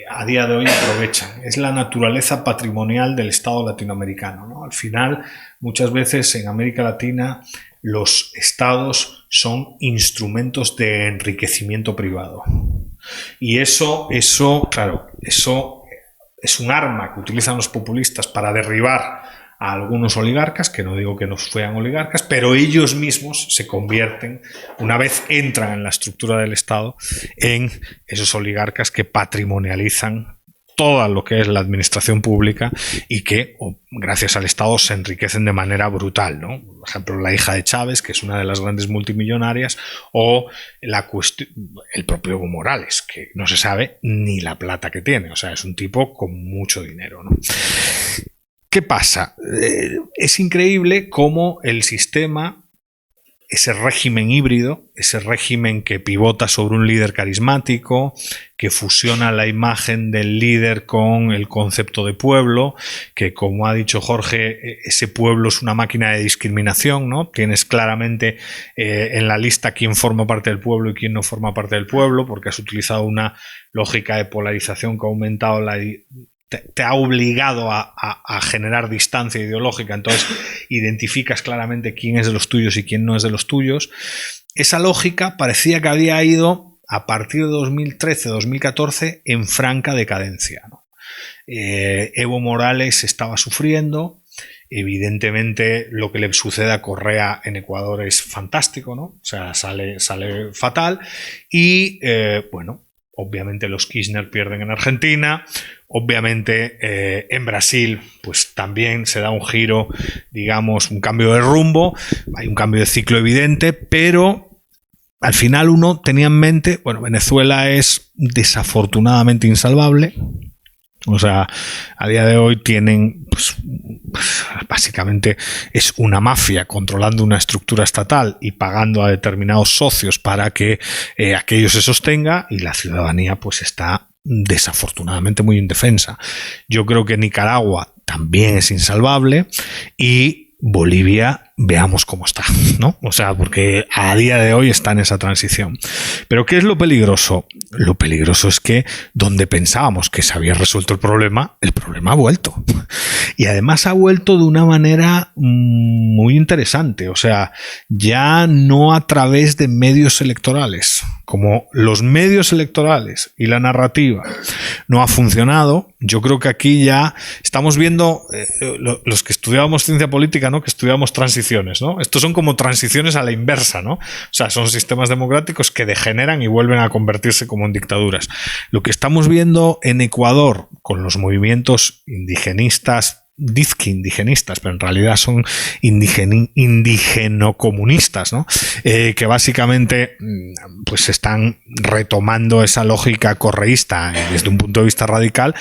a día de hoy aprovechan. Es la naturaleza patrimonial del Estado latinoamericano, ¿no? Al final, muchas veces en América Latina los estados son instrumentos de enriquecimiento privado. Y eso es un arma que utilizan los populistas para derribar a algunos oligarcas, que no digo que no fueran oligarcas, pero ellos mismos se convierten, una vez entran en la estructura del Estado, en esos oligarcas que patrimonializan toda lo que es la administración pública y que, gracias al Estado, se enriquecen de manera brutal, ¿no? Por ejemplo, la hija de Chávez, que es una de las grandes multimillonarias, o el propio Evo Morales, que no se sabe ni la plata que tiene. O sea, es un tipo con mucho dinero, ¿no? ¿Qué pasa? Es increíble cómo el sistema ese régimen híbrido, ese régimen que pivota sobre un líder carismático, que fusiona la imagen del líder con el concepto de pueblo, que, como ha dicho Jorge, ese pueblo es una máquina de discriminación, ¿no? Tienes claramente en la lista quién forma parte del pueblo y quién no forma parte del pueblo, porque has utilizado una lógica de polarización que ha aumentado te ha obligado a generar distancia ideológica, entonces identificas claramente quién es de los tuyos y quién no es de los tuyos. Esa lógica parecía que había ido a partir de 2013-2014 en franca decadencia, ¿no? Evo Morales estaba sufriendo. Evidentemente lo que le sucede a Correa en Ecuador es fantástico, ¿no? O sea, sale fatal y bueno, obviamente los Kirchner pierden en Argentina, obviamente en Brasil pues también se da un giro, digamos, un cambio de rumbo, hay un cambio de ciclo evidente, pero al final uno tenía en mente, bueno, Venezuela es desafortunadamente insalvable. O sea, a día de hoy tienen, pues, básicamente es una mafia controlando una estructura estatal y pagando a determinados socios para que aquello se sostenga, y la ciudadanía pues está desafortunadamente muy indefensa. Yo creo que Nicaragua también es insalvable y Bolivia, veamos cómo está, ¿no? O sea, porque a día de hoy está en esa transición. Pero ¿qué es lo peligroso? Lo peligroso es que donde pensábamos que se había resuelto el problema ha vuelto. Y además ha vuelto de una manera muy interesante. O sea, ya no a través de medios electorales. Como los medios electorales y la narrativa no ha funcionado, yo creo que aquí ya estamos viendo, los que estudiábamos ciencia política, ¿no? Que estudiamos transiciones, ¿no? Estos son como transiciones a la inversa, ¿no? O sea, son sistemas democráticos que degeneran y vuelven a convertirse como en dictaduras. Lo que estamos viendo en Ecuador con los movimientos indigenistas, indigenistas, pero en realidad son indigenocomunistas, ¿no? Que básicamente pues están retomando esa lógica correísta desde un punto de vista radical,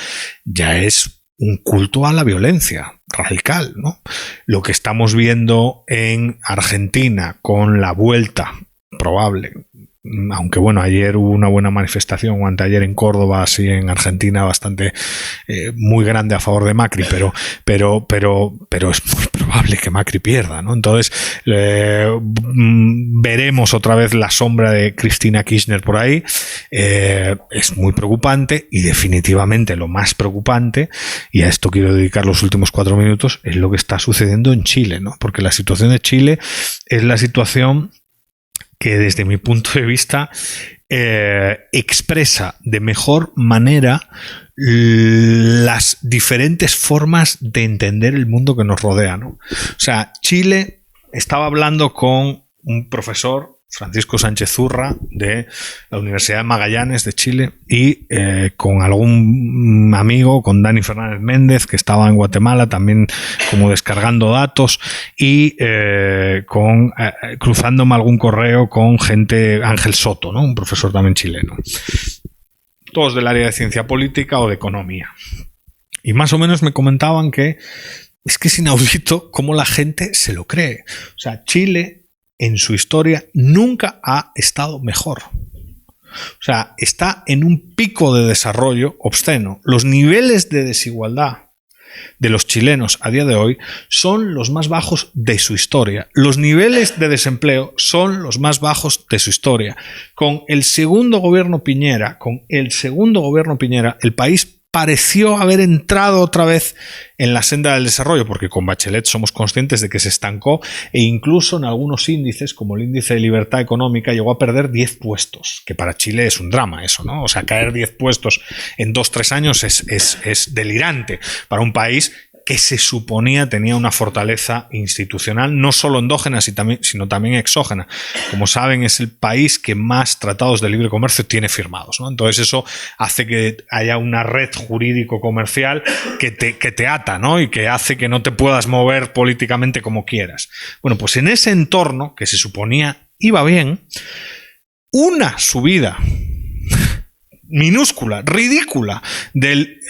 ya es un culto a la violencia radical, ¿no? Lo que estamos viendo en Argentina con la vuelta probable, aunque bueno, ayer hubo una buena manifestación, o anteayer en Córdoba, así en Argentina, bastante muy grande a favor de Macri, pero es muy probable que Macri pierda, ¿no? Entonces veremos otra vez la sombra de Cristina Kirchner por ahí. Es muy preocupante, y definitivamente lo más preocupante, y a esto quiero dedicar los últimos 4 minutos, es lo que está sucediendo en Chile, ¿no? Porque la situación de Chile es la situación que desde mi punto de vista expresa de mejor manera las diferentes formas de entender el mundo que nos rodea, ¿no? O sea, Chile, estaba hablando con un profesor, Francisco Sánchez Urra, de la Universidad de Magallanes de Chile, y con algún amigo, con Dani Fernández Méndez, que estaba en Guatemala también como descargando datos, y cruzándome algún correo con gente, Ángel Soto, ¿no? Un profesor también chileno, todos del área de ciencia política o de economía. Y más o menos me comentaban que es inaudito cómo la gente se lo cree. O sea, Chile en su historia nunca ha estado mejor. O sea, está en un pico de desarrollo obsceno. Los niveles de desigualdad de los chilenos a día de hoy son los más bajos de su historia. Los niveles de desempleo son los más bajos de su historia. Con el segundo gobierno Piñera, el país pareció haber entrado otra vez en la senda del desarrollo, porque con Bachelet somos conscientes de que se estancó, e incluso en algunos índices, como el índice de libertad económica, llegó a perder 10 puestos, que para Chile es un drama eso, ¿no? O sea, caer 10 puestos en 2-3 años es delirante para un país que se suponía tenía una fortaleza institucional, no solo endógena, sino también exógena. Como saben, es el país que más tratados de libre comercio tiene firmados, ¿no? Entonces eso hace que haya una red jurídico-comercial que te ata, ¿no? Y que hace que no te puedas mover políticamente como quieras. Bueno, pues en ese entorno, que se suponía iba bien, una subida minúscula, ridícula, del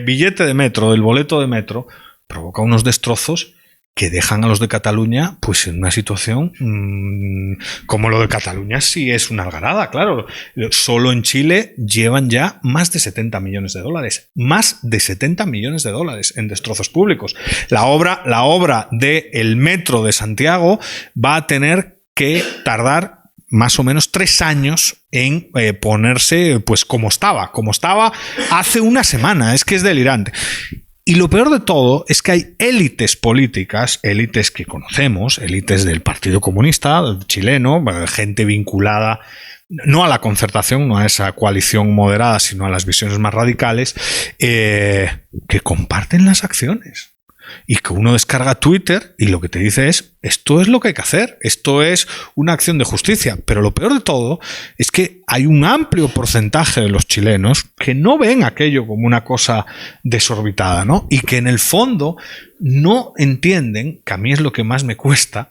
billete de metro, del boleto de metro, provoca unos destrozos que dejan a los de Cataluña pues en una situación como lo de Cataluña sí es una algarada, claro. Solo en Chile llevan ya más de 70 millones de dólares. Más de 70 millones de dólares en destrozos públicos. La obra del metro de Santiago va a tener que tardar más o menos 3 años en ponerse pues como estaba hace una semana. Es que es delirante. Y lo peor de todo es que hay élites políticas, élites que conocemos, élites del Partido Comunista chileno, gente vinculada no a la concertación, no a esa coalición moderada, sino a las visiones más radicales, que comparten las acciones. Y que uno descarga Twitter y lo que te dice es, esto es lo que hay que hacer, esto es una acción de justicia. Pero lo peor de todo es que hay un amplio porcentaje de los chilenos que no ven aquello como una cosa desorbitada, ¿no? Y que en el fondo no entienden, que a mí es lo que más me cuesta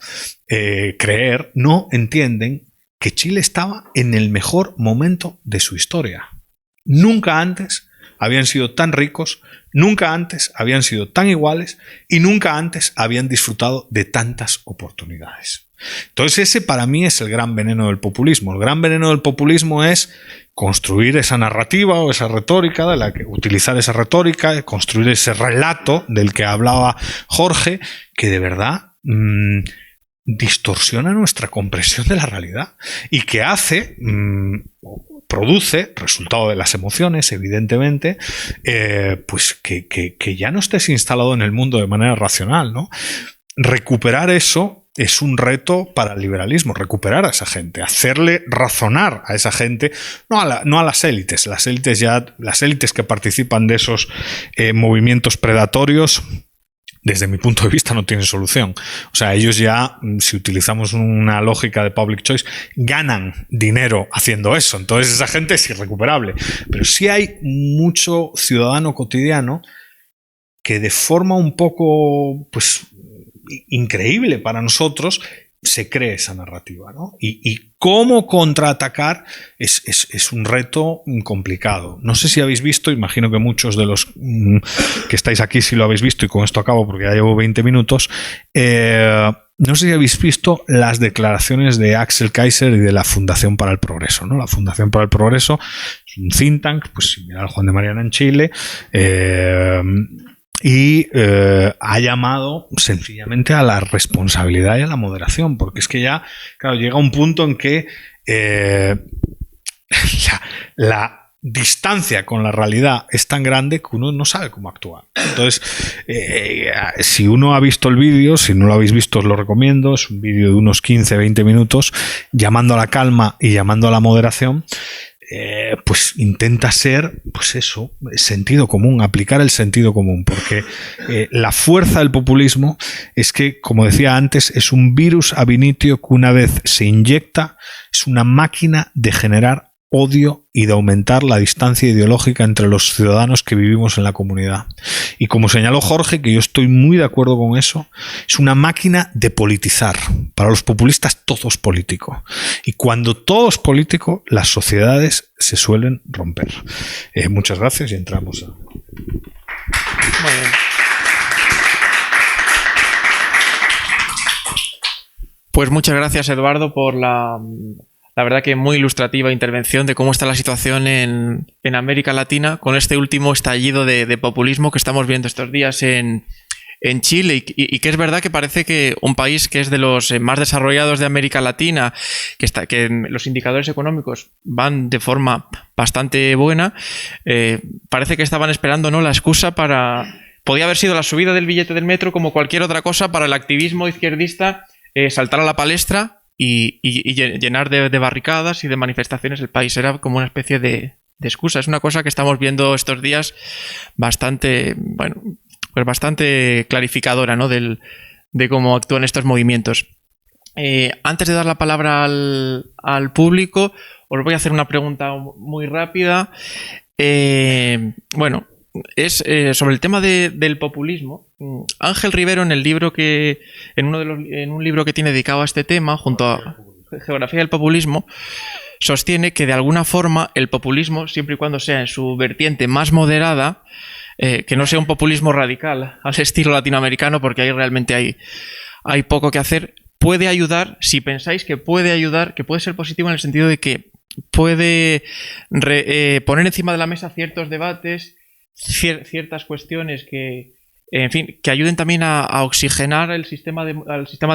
creer, no entienden que Chile estaba en el mejor momento de su historia. Nunca antes habían sido tan ricos, nunca antes habían sido tan iguales y nunca antes habían disfrutado de tantas oportunidades. Entonces ese para mí es el gran veneno del populismo. El gran veneno del populismo es construir esa narrativa o esa retórica, utilizar esa retórica, construir ese relato del que hablaba Jorge, que de verdad distorsiona nuestra comprensión de la realidad y que hace... produce, resultado de las emociones, evidentemente, pues que ya no estés instalado en el mundo de manera racional, ¿no? Recuperar eso es un reto para el liberalismo, recuperar a esa gente, hacerle razonar a esa gente, no a las élites. Las élites que participan de esos movimientos predatorios, desde mi punto de vista, no tienen solución. O sea, ellos ya, si utilizamos una lógica de public choice, ganan dinero haciendo eso. Entonces esa gente es irrecuperable. Pero sí hay mucho ciudadano cotidiano que de forma un poco, pues, increíble para nosotros, se cree esa narrativa, ¿no? Y cómo contraatacar es un reto complicado. No sé si habéis visto, imagino que muchos de los que estáis aquí sí lo habéis visto, y con esto acabo porque ya llevo 20 minutos. No sé si habéis visto las declaraciones de Axel Kaiser y de la Fundación para el Progreso, ¿no? La Fundación para el Progreso es un think tank, pues similar al Juan de Mariana en Chile, y ha llamado sencillamente a la responsabilidad y a la moderación, porque es que ya, claro, llega un punto en que la distancia con la realidad es tan grande que uno no sabe cómo actuar. Entonces, si uno ha visto el vídeo, si no lo habéis visto os lo recomiendo, es un vídeo de unos 15-20 minutos llamando a la calma y llamando a la moderación. Pues intenta ser, pues eso, sentido común, aplicar el sentido común, porque la fuerza del populismo es que, como decía antes, es un virus ab initio que una vez se inyecta, es una máquina de generar odio y de aumentar la distancia ideológica entre los ciudadanos que vivimos en la comunidad. Y como señaló Jorge, que yo estoy muy de acuerdo con eso, es una máquina de politizar. Para los populistas todo es político. Y cuando todo es político, las sociedades se suelen romper. Muchas gracias y entramos a... Muy bien. Pues muchas gracias, Eduardo, por la verdad que muy ilustrativa intervención de cómo está la situación en América Latina con este último estallido de populismo que estamos viendo estos días en Chile y que es verdad que parece que un país que es de los más desarrollados de América Latina, que los indicadores económicos van de forma bastante buena, parece que estaban esperando, ¿no?, la excusa para... Podía haber sido la subida del billete del metro como cualquier otra cosa para el activismo izquierdista, saltar a la palestra y llenar de barricadas y de manifestaciones el país. Era como una especie de excusa. Es una cosa que estamos viendo estos días bastante, bueno, pues bastante clarificadora, ¿no?, de cómo actúan estos movimientos. Antes de dar la palabra al público, os voy a hacer una pregunta muy rápida. Bueno, es sobre el tema del populismo. Ángel Rivero, en el libro en un libro que tiene dedicado a este tema, junto a Geografía del Populismo, sostiene que de alguna forma el populismo, siempre y cuando sea en su vertiente más moderada, que no sea un populismo radical al estilo latinoamericano, porque ahí realmente hay poco que hacer, puede ayudar, si pensáis que puede ayudar, que puede ser positivo en el sentido de que puede poner encima de la mesa ciertos debates, ciertas cuestiones que, en fin, que ayuden también a oxigenar al sistema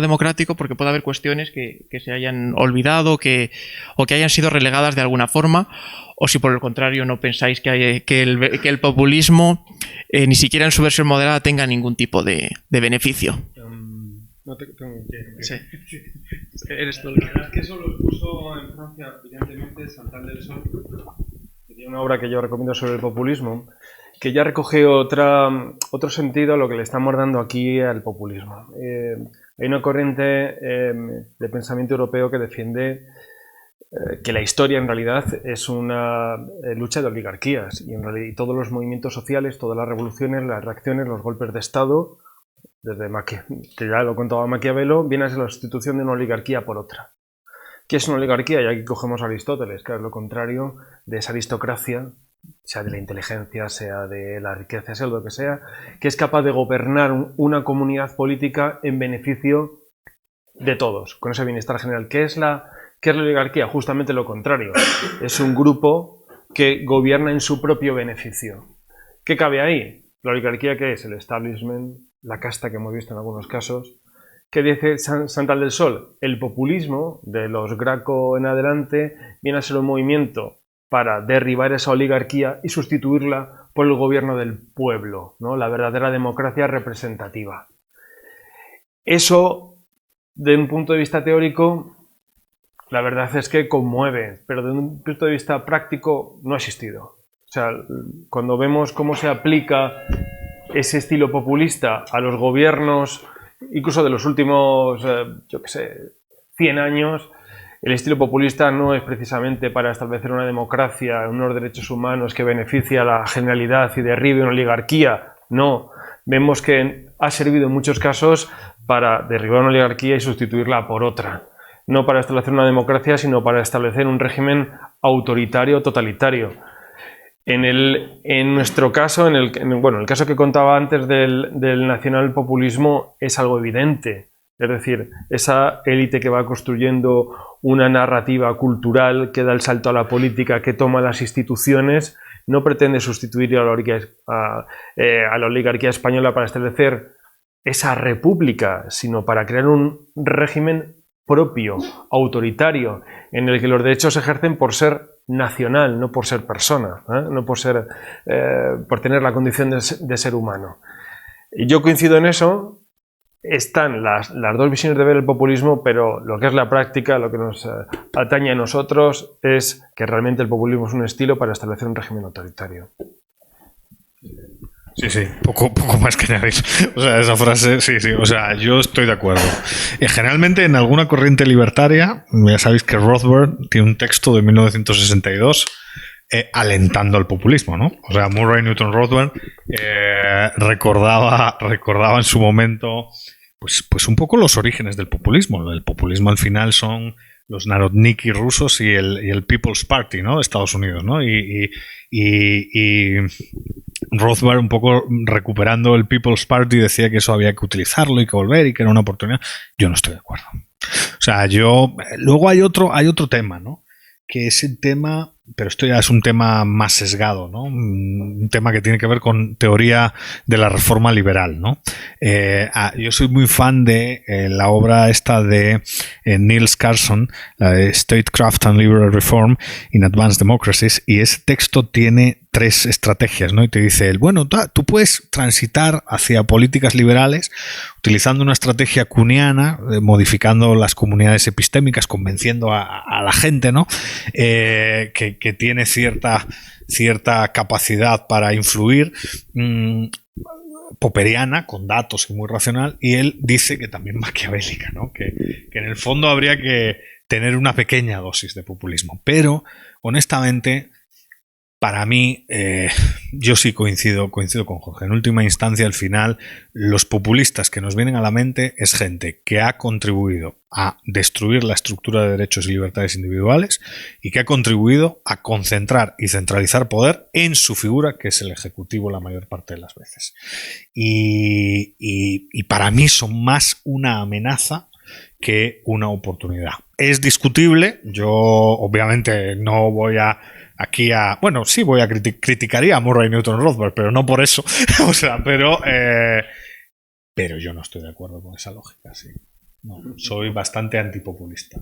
democrático, porque puede haber cuestiones que se hayan olvidado o que hayan sido relegadas de alguna forma, o si por el contrario no pensáis que el populismo ni siquiera en su versión moderada tenga ningún tipo de beneficio. No tengo que... Sí. Eres tú. La verdad es que eso lo expuso en Francia, evidentemente, Santal del Sol, que tiene una obra que yo recomiendo sobre el populismo, que ya recoge otro sentido a lo que le estamos dando aquí al populismo. Hay una corriente de pensamiento europeo que defiende que la historia en realidad es una lucha de oligarquías y en realidad todos los movimientos sociales, todas las revoluciones, las reacciones, los golpes de Estado, desde que ya lo contaba Maquiavelo, viene a ser la sustitución de una oligarquía por otra. ¿Qué es una oligarquía? Y aquí cogemos a Aristóteles, que es lo contrario de esa aristocracia, sea de la inteligencia, sea de la riqueza, sea de lo que sea, que es capaz de gobernar una comunidad política en beneficio de todos, con ese bienestar general. ¿Qué es la oligarquía? Justamente lo contrario. Es un grupo que gobierna en su propio beneficio. ¿Qué cabe ahí? La oligarquía, ¿qué es? El establishment, la casta que hemos visto en algunos casos. ¿Qué dice Santal del Sol? El populismo, de los Graco en adelante, viene a ser un movimiento para derribar esa oligarquía y sustituirla por el gobierno del pueblo, ¿no? La verdadera democracia representativa. Eso, de un punto de vista teórico, la verdad es que conmueve, pero de un punto de vista práctico no ha existido. O sea, cuando vemos cómo se aplica ese estilo populista a los gobiernos, incluso de los últimos, 100 años, el estilo populista no es precisamente para establecer una democracia, unos derechos humanos que beneficie a la generalidad y derribe una oligarquía. No, vemos que ha servido en muchos casos para derribar una oligarquía y sustituirla por otra. No para establecer una democracia, sino para establecer un régimen autoritario, totalitario. En nuestro caso, en el caso que contaba antes del nacionalpopulismo, es algo evidente. Es decir, esa élite que va construyendo una narrativa cultural, que da el salto a la política, que toma las instituciones, no pretende sustituir a la oligarquía española para establecer esa república, sino para crear un régimen propio, autoritario, en el que los derechos se ejercen por ser nacional, no por ser persona, no por tener la condición de ser humano. Y yo coincido en eso. Están las dos visiones de ver el populismo, pero lo que es la práctica, lo que nos atañe a nosotros, es que realmente el populismo es un estilo para establecer un régimen autoritario. Sí, poco más que añadir. O sea, esa frase, sí, o sea, yo estoy de acuerdo. Generalmente en alguna corriente libertaria, ya sabéis que Rothbard tiene un texto de 1962 alentando al populismo, ¿no? O sea, Murray Newton Rothbard recordaba en su momento pues un poco los orígenes del populismo. El populismo al final son los narodniki rusos y el People's Party, ¿no? De Estados Unidos, ¿no? Y Rothbard, un poco recuperando el People's Party, decía que eso había que utilizarlo y que volver y que era una oportunidad. Yo no estoy de acuerdo. O sea, luego hay otro tema, ¿no? Que es el tema, pero esto ya es un tema más sesgado, ¿no? Un tema que tiene que ver con teoría de la reforma liberal, ¿no? Yo soy muy fan de la obra esta de Niels Carlson, la de Statecraft and Liberal Reform in Advanced Democracies, y ese texto tiene 3 estrategias, ¿no? Y te dice, tú puedes transitar hacia políticas liberales utilizando una estrategia kuhniana, modificando las comunidades epistémicas, convenciendo a la gente, ¿no? Que tiene cierta capacidad para influir, popperiana, con datos y muy racional, y él dice que también maquiavélica, ¿no? Que en el fondo habría que tener una pequeña dosis de populismo. Pero, honestamente, para mí, yo sí coincido con Jorge. En última instancia, al final, los populistas que nos vienen a la mente es gente que ha contribuido a destruir la estructura de derechos y libertades individuales y que ha contribuido a concentrar y centralizar poder en su figura, que es el Ejecutivo la mayor parte de las veces. Y para mí son más una amenaza que una oportunidad. Es discutible, yo obviamente no voy bueno, sí voy a criticaría a Murray Newton Rothbard, pero no por eso. O sea, pero yo no estoy de acuerdo con esa lógica, sí. No, soy bastante antipopulista.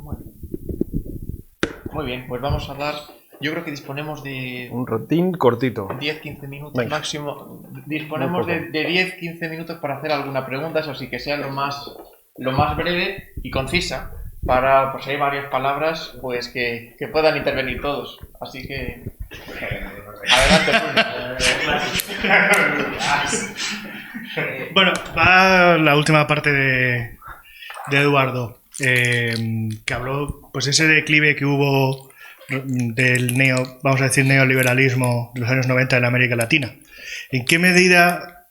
Muy bien, pues vamos a hablar. Yo creo que disponemos de un rotín cortito. 10-15 minutos. Venga. Máximo. Disponemos de 10-15 minutos para hacer alguna pregunta, eso sí, que sea lo más breve y concisa, para, pues hay varias palabras pues que puedan intervenir todos. Así que adelante. Bueno, va la última parte de Eduardo, que habló pues ese declive que hubo del neoliberalismo de los años 90 en América Latina. ¿En qué medida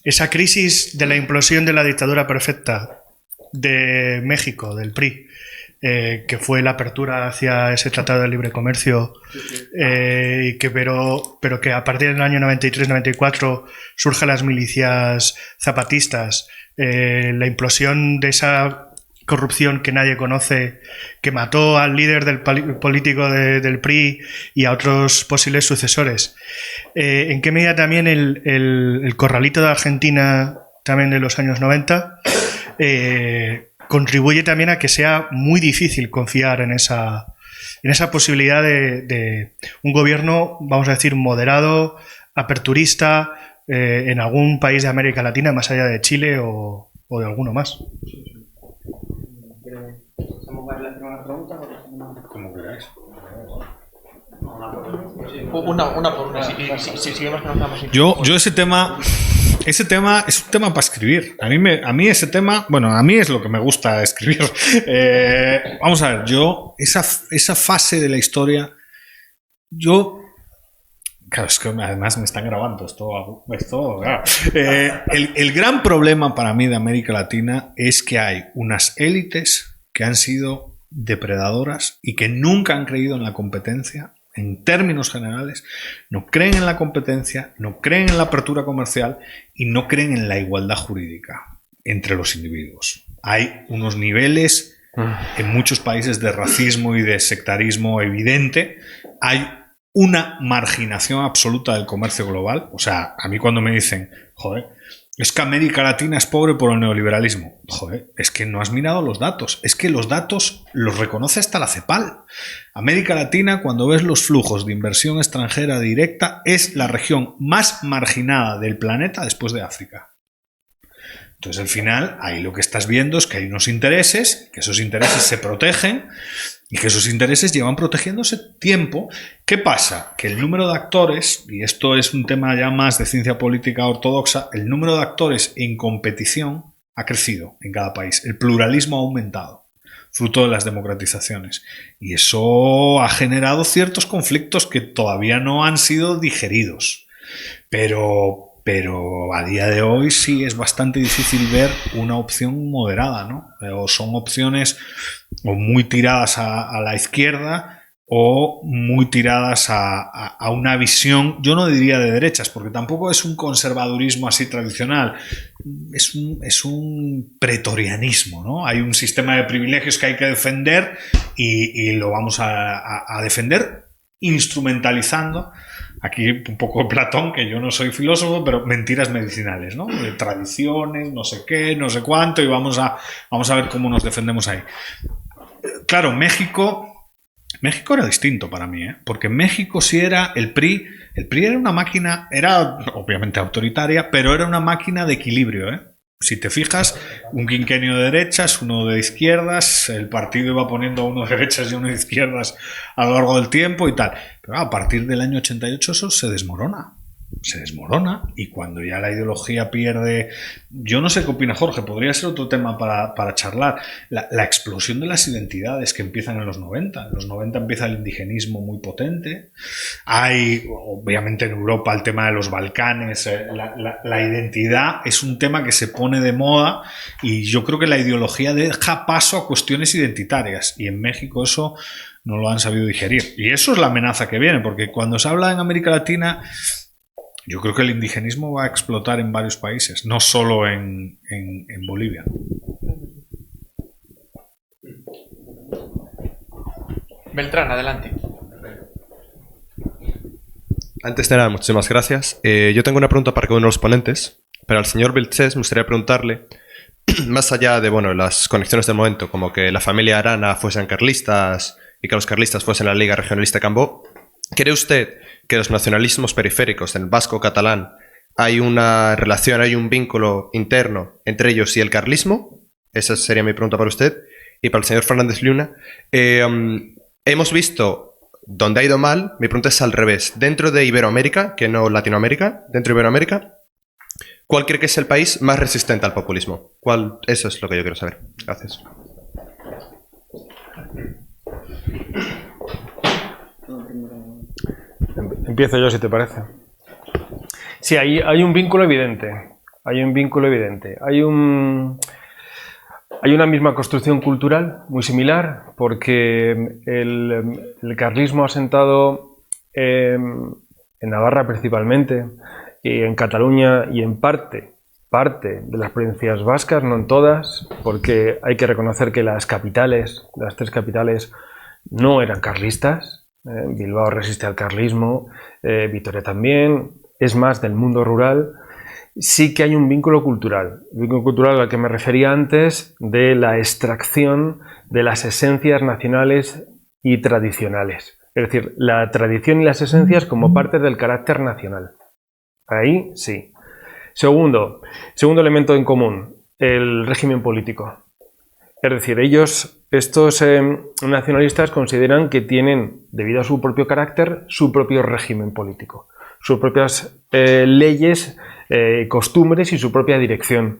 esa crisis de la implosión de la dictadura perfecta de México, del PRI, que fue la apertura hacia ese tratado de libre comercio, pero que a partir del año 93-94 surgen las milicias zapatistas, la implosión de esa corrupción que nadie conoce, que mató al líder del político del PRI y a otros posibles sucesores? ¿En qué medida también el corralito de Argentina, también de los años 90, contribuye también a que sea muy difícil confiar en esa posibilidad de un gobierno, vamos a decir, moderado, aperturista, en algún país de América Latina, más allá de Chile o de alguno más? Como queráis. Una por una. Yo ese tema es un tema para escribir. A mí ese tema, bueno, a mí es lo que me gusta escribir. Vamos a ver, yo esa fase de la historia, claro, es que además me están grabando esto claro. El gran problema para mí de América Latina es que hay unas élites que han sido depredadoras y que nunca han creído en la competencia. En términos generales, no creen en la competencia, no creen en la apertura comercial y no creen en la igualdad jurídica entre los individuos. Hay unos niveles en muchos países de racismo y de sectarismo evidente. Hay una marginación absoluta del comercio global. O sea, a mí cuando me dicen, joder, es que América Latina es pobre por el neoliberalismo. Joder, es que no has mirado los datos. Es que los datos los reconoce hasta la CEPAL. América Latina, cuando ves los flujos de inversión extranjera directa, es la región más marginada del planeta después de África. Entonces, al final, ahí lo que estás viendo es que hay unos intereses, que esos intereses se protegen y que esos intereses llevan protegiéndose tiempo. ¿Qué pasa? Que el número de actores, y esto es un tema ya más de ciencia política ortodoxa, el número de actores en competición ha crecido en cada país. El pluralismo ha aumentado, fruto de las democratizaciones. Y eso ha generado ciertos conflictos que todavía no han sido digeridos. Pero a día de hoy sí es bastante difícil ver una opción moderada, ¿no? O son opciones o muy tiradas a la izquierda o muy tiradas a una visión, yo no diría de derechas, porque tampoco es un conservadurismo así tradicional, es un pretorianismo, ¿no? Hay un sistema de privilegios que hay que defender y lo vamos a defender instrumentalizando. Aquí un poco Platón, que yo no soy filósofo, pero mentiras medicinales, ¿no? De tradiciones, no sé qué, no sé cuánto, y vamos a ver cómo nos defendemos ahí. Claro, México era distinto para mí, porque México sí era el PRI era una máquina, era obviamente autoritaria, pero era una máquina de equilibrio, Si te fijas, un quinquenio de derechas, uno de izquierdas, el partido iba poniendo uno de derechas y uno de izquierdas a lo largo del tiempo y tal. Pero a partir del año 88 eso se desmorona. se desmorona, y cuando ya la ideología pierde... Yo no sé qué opina Jorge, podría ser otro tema para charlar. La explosión de las identidades que empiezan en los 90. En los 90 empieza el indigenismo muy potente. Hay, obviamente en Europa, el tema de los Balcanes. La identidad es un tema que se pone de moda, y yo creo que la ideología deja paso a cuestiones identitarias, y en México eso no lo han sabido digerir. Y eso es la amenaza que viene, porque cuando se habla en América Latina... Yo creo que el indigenismo va a explotar en varios países, no solo en Bolivia. Beltrán, adelante. Antes de nada, muchísimas gracias. Yo tengo una pregunta para cada uno de los ponentes, pero al señor Vilches me gustaría preguntarle, más allá de las conexiones del momento, como que la familia Arana fuesen carlistas y que los carlistas fuesen la Liga Regionalista Cambó, ¿cree usted que los nacionalismos periféricos, en el vasco catalán, hay una relación, hay un vínculo interno entre ellos y el carlismo? Esa sería mi pregunta para usted. Y para el señor Fernández Luna, hemos visto donde ha ido mal. Mi pregunta es al revés. Dentro de Iberoamérica, que no Latinoamérica, dentro de Iberoamérica, ¿cuál cree que es el país más resistente al populismo? Eso es lo que yo quiero saber. Gracias. Empiezo yo, si te parece. Sí, hay un vínculo evidente. Hay una misma construcción cultural muy similar, porque el carlismo asentado en Navarra principalmente, y en Cataluña y en parte de las provincias vascas, no en todas, porque hay que reconocer que las tres capitales, no eran carlistas. Bilbao resiste al carlismo, Vitoria también, es más del mundo rural. Sí que hay un vínculo cultural al que me refería antes, de la extracción de las esencias nacionales y tradicionales. Es decir, la tradición y las esencias como parte del carácter nacional. Ahí sí. Segundo elemento en común, el régimen político. Es decir, estos nacionalistas consideran que tienen, debido a su propio carácter, su propio régimen político, sus propias leyes, costumbres y su propia dirección.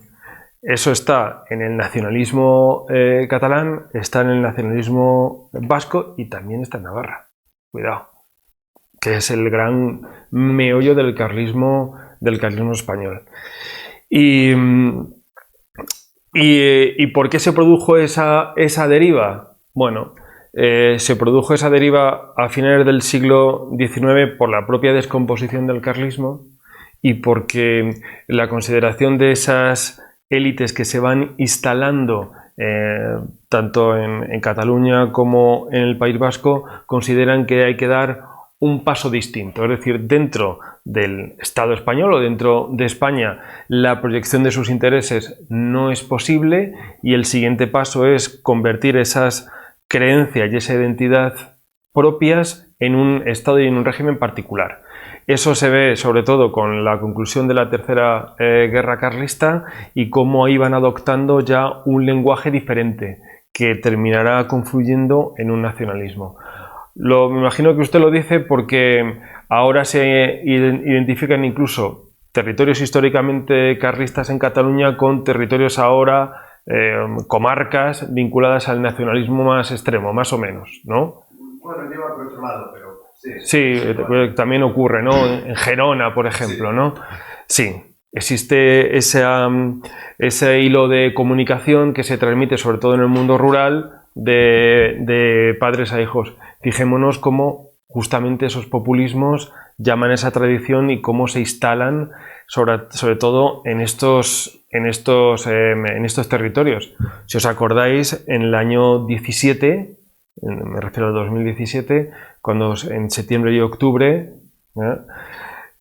Eso está en el nacionalismo catalán, está en el nacionalismo vasco y también está en Navarra. Cuidado, que es el gran meollo del carlismo español. ¿Y por qué se produjo esa deriva? Bueno, se produjo esa deriva a finales del siglo XIX por la propia descomposición del carlismo, y porque la consideración de esas élites que se van instalando tanto en Cataluña como en el País Vasco consideran que hay que dar un paso distinto, es decir, dentro del Estado español o dentro de España la proyección de sus intereses no es posible, y el siguiente paso es convertir esas creencias y esa identidad propias en un Estado y en un régimen particular. Eso se ve sobre todo con la conclusión de la Tercera Guerra Carlista, y cómo iban adoptando ya un lenguaje diferente que terminará confluyendo en un nacionalismo. Me imagino que usted lo dice porque ahora se identifican incluso territorios históricamente carlistas en Cataluña con territorios ahora, comarcas vinculadas al nacionalismo más extremo, más o menos, ¿no? Bueno, lleva por otro lado, pero sí. Sí, también ocurre, ¿no? En Gerona, por ejemplo, ¿no? Sí, existe ese hilo de comunicación que se transmite sobre todo en el mundo rural, de padres a hijos. Fijémonos cómo justamente esos populismos llaman a esa tradición y cómo se instalan sobre todo en estos territorios. Si os acordáis, en el año 17, me refiero al 2017, cuando en septiembre y octubre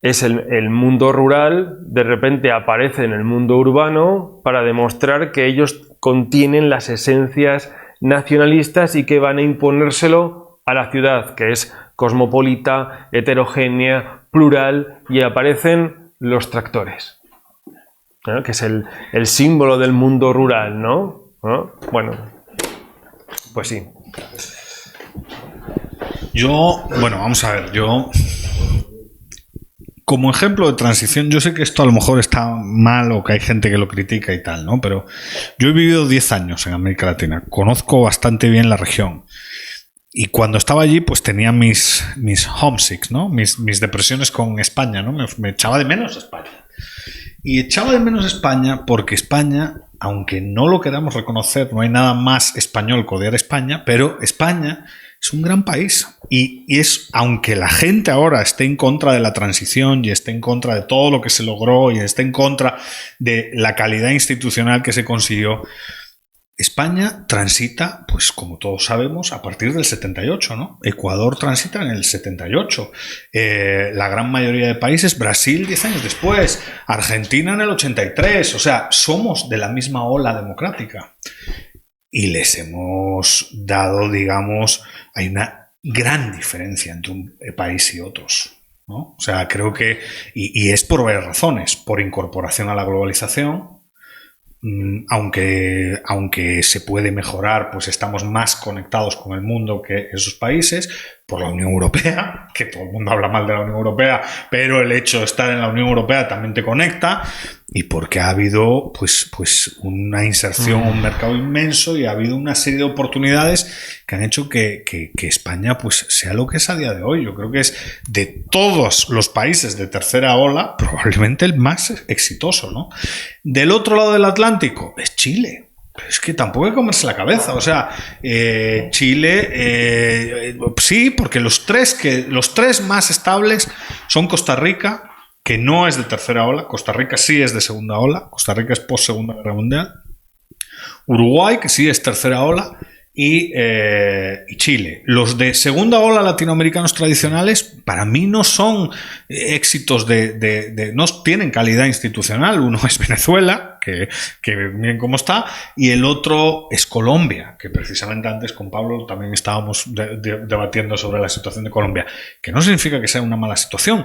es el mundo rural, de repente aparece en el mundo urbano para demostrar que ellos contienen las esencias nacionalistas y que van a imponérselo a la ciudad, que es cosmopolita, heterogénea, plural, y aparecen los tractores, ¿no? Que es el símbolo del mundo rural, ¿no? Bueno, pues sí. Vamos a ver, como ejemplo de transición, yo sé que esto a lo mejor está mal o que hay gente que lo critica y tal, ¿no? Pero yo he vivido 10 años en América Latina, conozco bastante bien la región. Y cuando estaba allí, pues tenía mis homesick, ¿no? Mis depresiones con España, ¿no? Me echaba de menos España. Y echaba de menos España porque España, aunque no lo queramos reconocer, no hay nada más español que odiar España, pero España es un gran país. Y es, aunque la gente ahora esté en contra de la transición y esté en contra de todo lo que se logró y esté en contra de la calidad institucional que se consiguió, España transita, pues como todos sabemos, a partir del 78, ¿no? Ecuador transita en el 78. La gran mayoría de países, Brasil 10 años después, Argentina en el 83. O sea, somos de la misma ola democrática. Y les hemos dado, digamos, hay una gran diferencia entre un país y otros, ¿no? O sea, creo que, y es por varias razones, por incorporación a la globalización. Aunque se puede mejorar, pues estamos más conectados con el mundo que esos países, por la Unión Europea, que todo el mundo habla mal de la Unión Europea, pero el hecho de estar en la Unión Europea también te conecta, y porque ha habido pues una inserción a un mercado inmenso y ha habido una serie de oportunidades que han hecho que España pues sea lo que es a día de hoy. Yo creo que es de todos los países de tercera ola probablemente el más exitoso, ¿no? Del otro lado del Atlántico es Chile. Es que tampoco hay que comerse la cabeza. O sea, Chile, sí, porque los tres más estables son Costa Rica, que no es de tercera ola. Costa Rica sí es de segunda ola. Costa Rica es post Segunda Guerra Mundial. Uruguay, que sí es tercera ola. Y Chile. Los de segunda ola latinoamericanos tradicionales para mí no son éxitos no tienen calidad institucional. Uno es Venezuela, que miren cómo está, y el otro es Colombia, que precisamente antes con Pablo también estábamos debatiendo sobre la situación de Colombia, que no significa que sea una mala situación,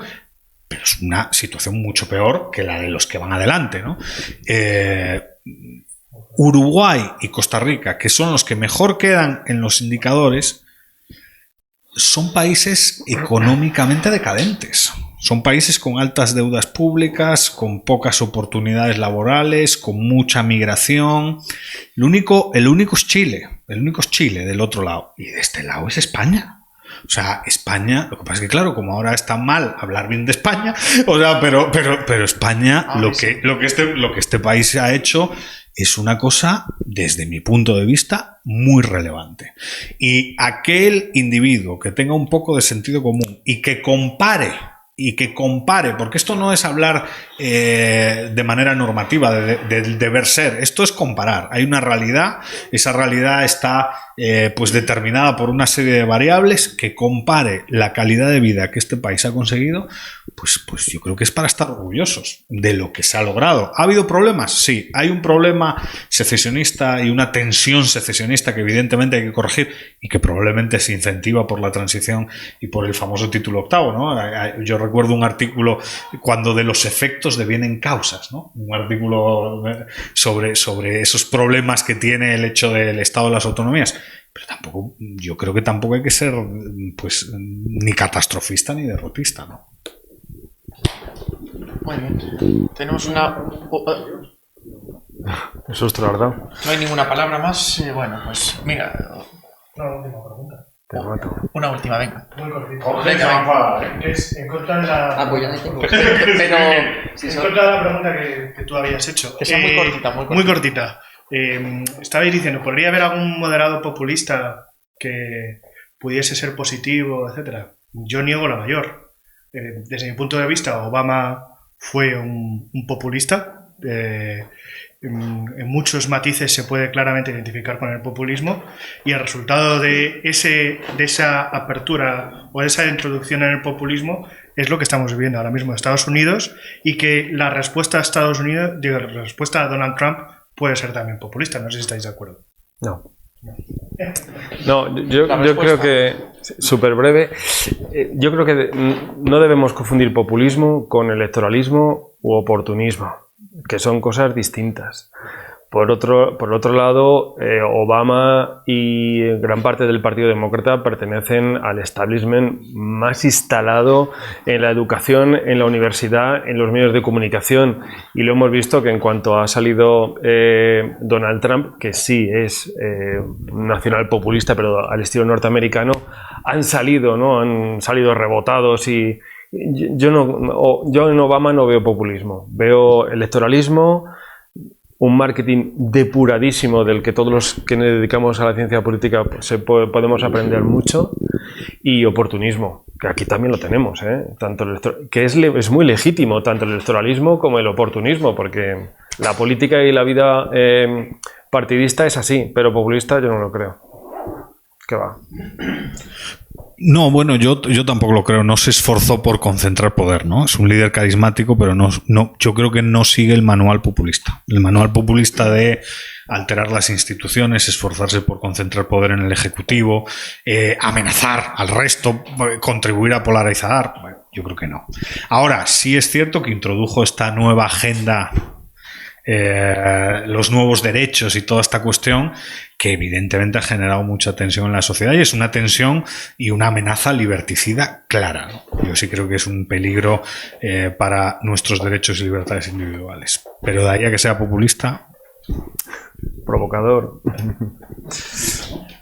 pero es una situación mucho peor que la de los que van adelante, ¿no? Uruguay y Costa Rica, que son los que mejor quedan en los indicadores, son países económicamente decadentes. Son países con altas deudas públicas, con pocas oportunidades laborales, con mucha migración. El único es Chile. El único es Chile del otro lado. Y de este lado es España. O sea, España, lo que pasa es que claro, como ahora está mal hablar bien de España, o sea, pero España, lo que este país ha hecho es una cosa, desde mi punto de vista, muy relevante. Y aquel individuo que tenga un poco de sentido común y que compare, porque esto no es hablar de manera normativa, del deber ser, esto es comparar. Hay una realidad, esa realidad está pues determinada por una serie de variables, que compare la calidad de vida que este país ha conseguido, pues yo creo que es para estar orgullosos de lo que se ha logrado. ¿Ha habido problemas? Sí, hay un problema secesionista y una tensión secesionista que evidentemente hay que corregir y que probablemente se incentiva por la transición y por el famoso título octavo, ¿no? Yo recuerdo un artículo cuando de los efectos devienen causas, ¿no? Un artículo sobre esos problemas que tiene el hecho del Estado de las autonomías. Pero tampoco, yo creo que tampoco hay que ser pues ni catastrofista ni derrotista, ¿no? Muy bien. Tenemos una... Eso es verdad. No hay ninguna palabra más. Bueno, pues mira... Una última pregunta. Te mato. Una última, venga. Muy cortita. Venga. Es en contra de la... Pues ya no tengo. Pero... en contra de la pregunta que tú habías hecho. Que sea muy cortita, muy cortita. Estabais diciendo, ¿podría haber algún moderado populista que pudiese ser positivo, etcétera? Yo niego la mayor. Desde mi punto de vista, Obama fue un populista. En muchos matices se puede claramente identificar con el populismo, y el resultado de esa apertura o de esa introducción en el populismo es lo que estamos viviendo ahora mismo en Estados Unidos, y que la respuesta a Estados Unidos, la respuesta a Donald Trump puede ser también populista. No sé si estáis de acuerdo. No, yo creo que, súper breve, yo creo que no debemos confundir populismo con electoralismo u oportunismo, que son cosas distintas. Por otro lado, Obama y gran parte del Partido Demócrata pertenecen al establishment más instalado en la educación, en la universidad, en los medios de comunicación. Y lo hemos visto que en cuanto ha salido Donald Trump, que sí es nacional populista, pero al estilo norteamericano, han salido rebotados y yo en Obama no veo populismo, veo electoralismo, un marketing depuradísimo del que todos los que nos dedicamos a la ciencia política podemos aprender mucho, y oportunismo, que aquí también lo tenemos, que es muy legítimo tanto el electoralismo como el oportunismo, porque la política y la vida partidista es así, pero populista yo no lo creo. ¿Qué va? No, bueno, yo tampoco lo creo. No se esforzó por concentrar poder, ¿no? Es un líder carismático, pero no, yo creo que no sigue el manual populista. El manual populista de alterar las instituciones, esforzarse por concentrar poder en el Ejecutivo, amenazar al resto, contribuir a polarizar. Bueno, yo creo que no. Ahora, sí es cierto que introdujo esta nueva agenda, los nuevos derechos y toda esta cuestión que evidentemente ha generado mucha tensión en la sociedad, y es una tensión y una amenaza liberticida clara, ¿no? Yo sí creo que es un peligro para nuestros derechos y libertades individuales, pero de ahí a que sea populista, provocador.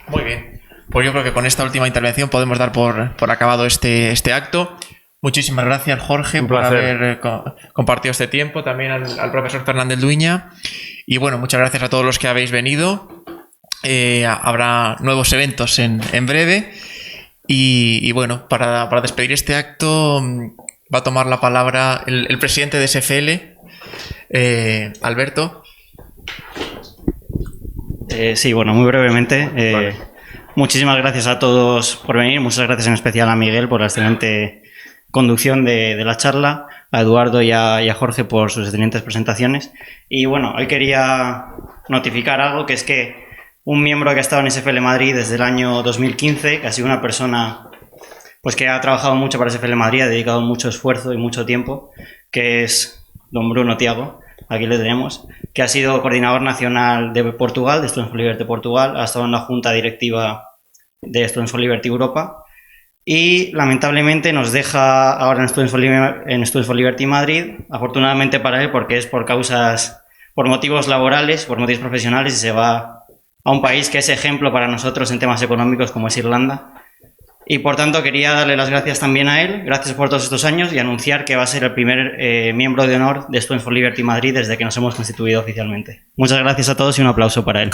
Muy bien, pues yo creo que con esta última intervención podemos dar por acabado este acto. Muchísimas gracias, Jorge, por haber compartido este tiempo, también al profesor Fernández Duiña, y bueno, muchas gracias a todos los que habéis venido. Habrá nuevos eventos en breve, y bueno, para despedir este acto va a tomar la palabra el presidente de SFL, Alberto. Sí, bueno, muy brevemente. Vale. Muchísimas gracias a todos por venir, muchas gracias en especial a Miguel por la excelente conducción de la charla, a Eduardo y a Jorge por sus excelentes presentaciones. Y bueno, hoy quería notificar algo, que es que un miembro que ha estado en SFL Madrid desde el año 2015, que ha sido una persona pues que ha trabajado mucho para SFL Madrid, ha dedicado mucho esfuerzo y mucho tiempo, que es don Bruno Tiago, aquí le tenemos, que ha sido coordinador nacional de Portugal, de Students for Liberty Portugal, ha estado en la junta directiva de Students for Liberty Europa, y lamentablemente nos deja ahora en Students for Liberty Madrid, afortunadamente para él, porque es por motivos laborales, por motivos profesionales, y se va a un país que es ejemplo para nosotros en temas económicos, como es Irlanda. Y por tanto quería darle las gracias también a él, gracias por todos estos años, y anunciar que va a ser el primer miembro de honor de Students for Liberty Madrid desde que nos hemos constituido oficialmente. Muchas gracias a todos y un aplauso para él.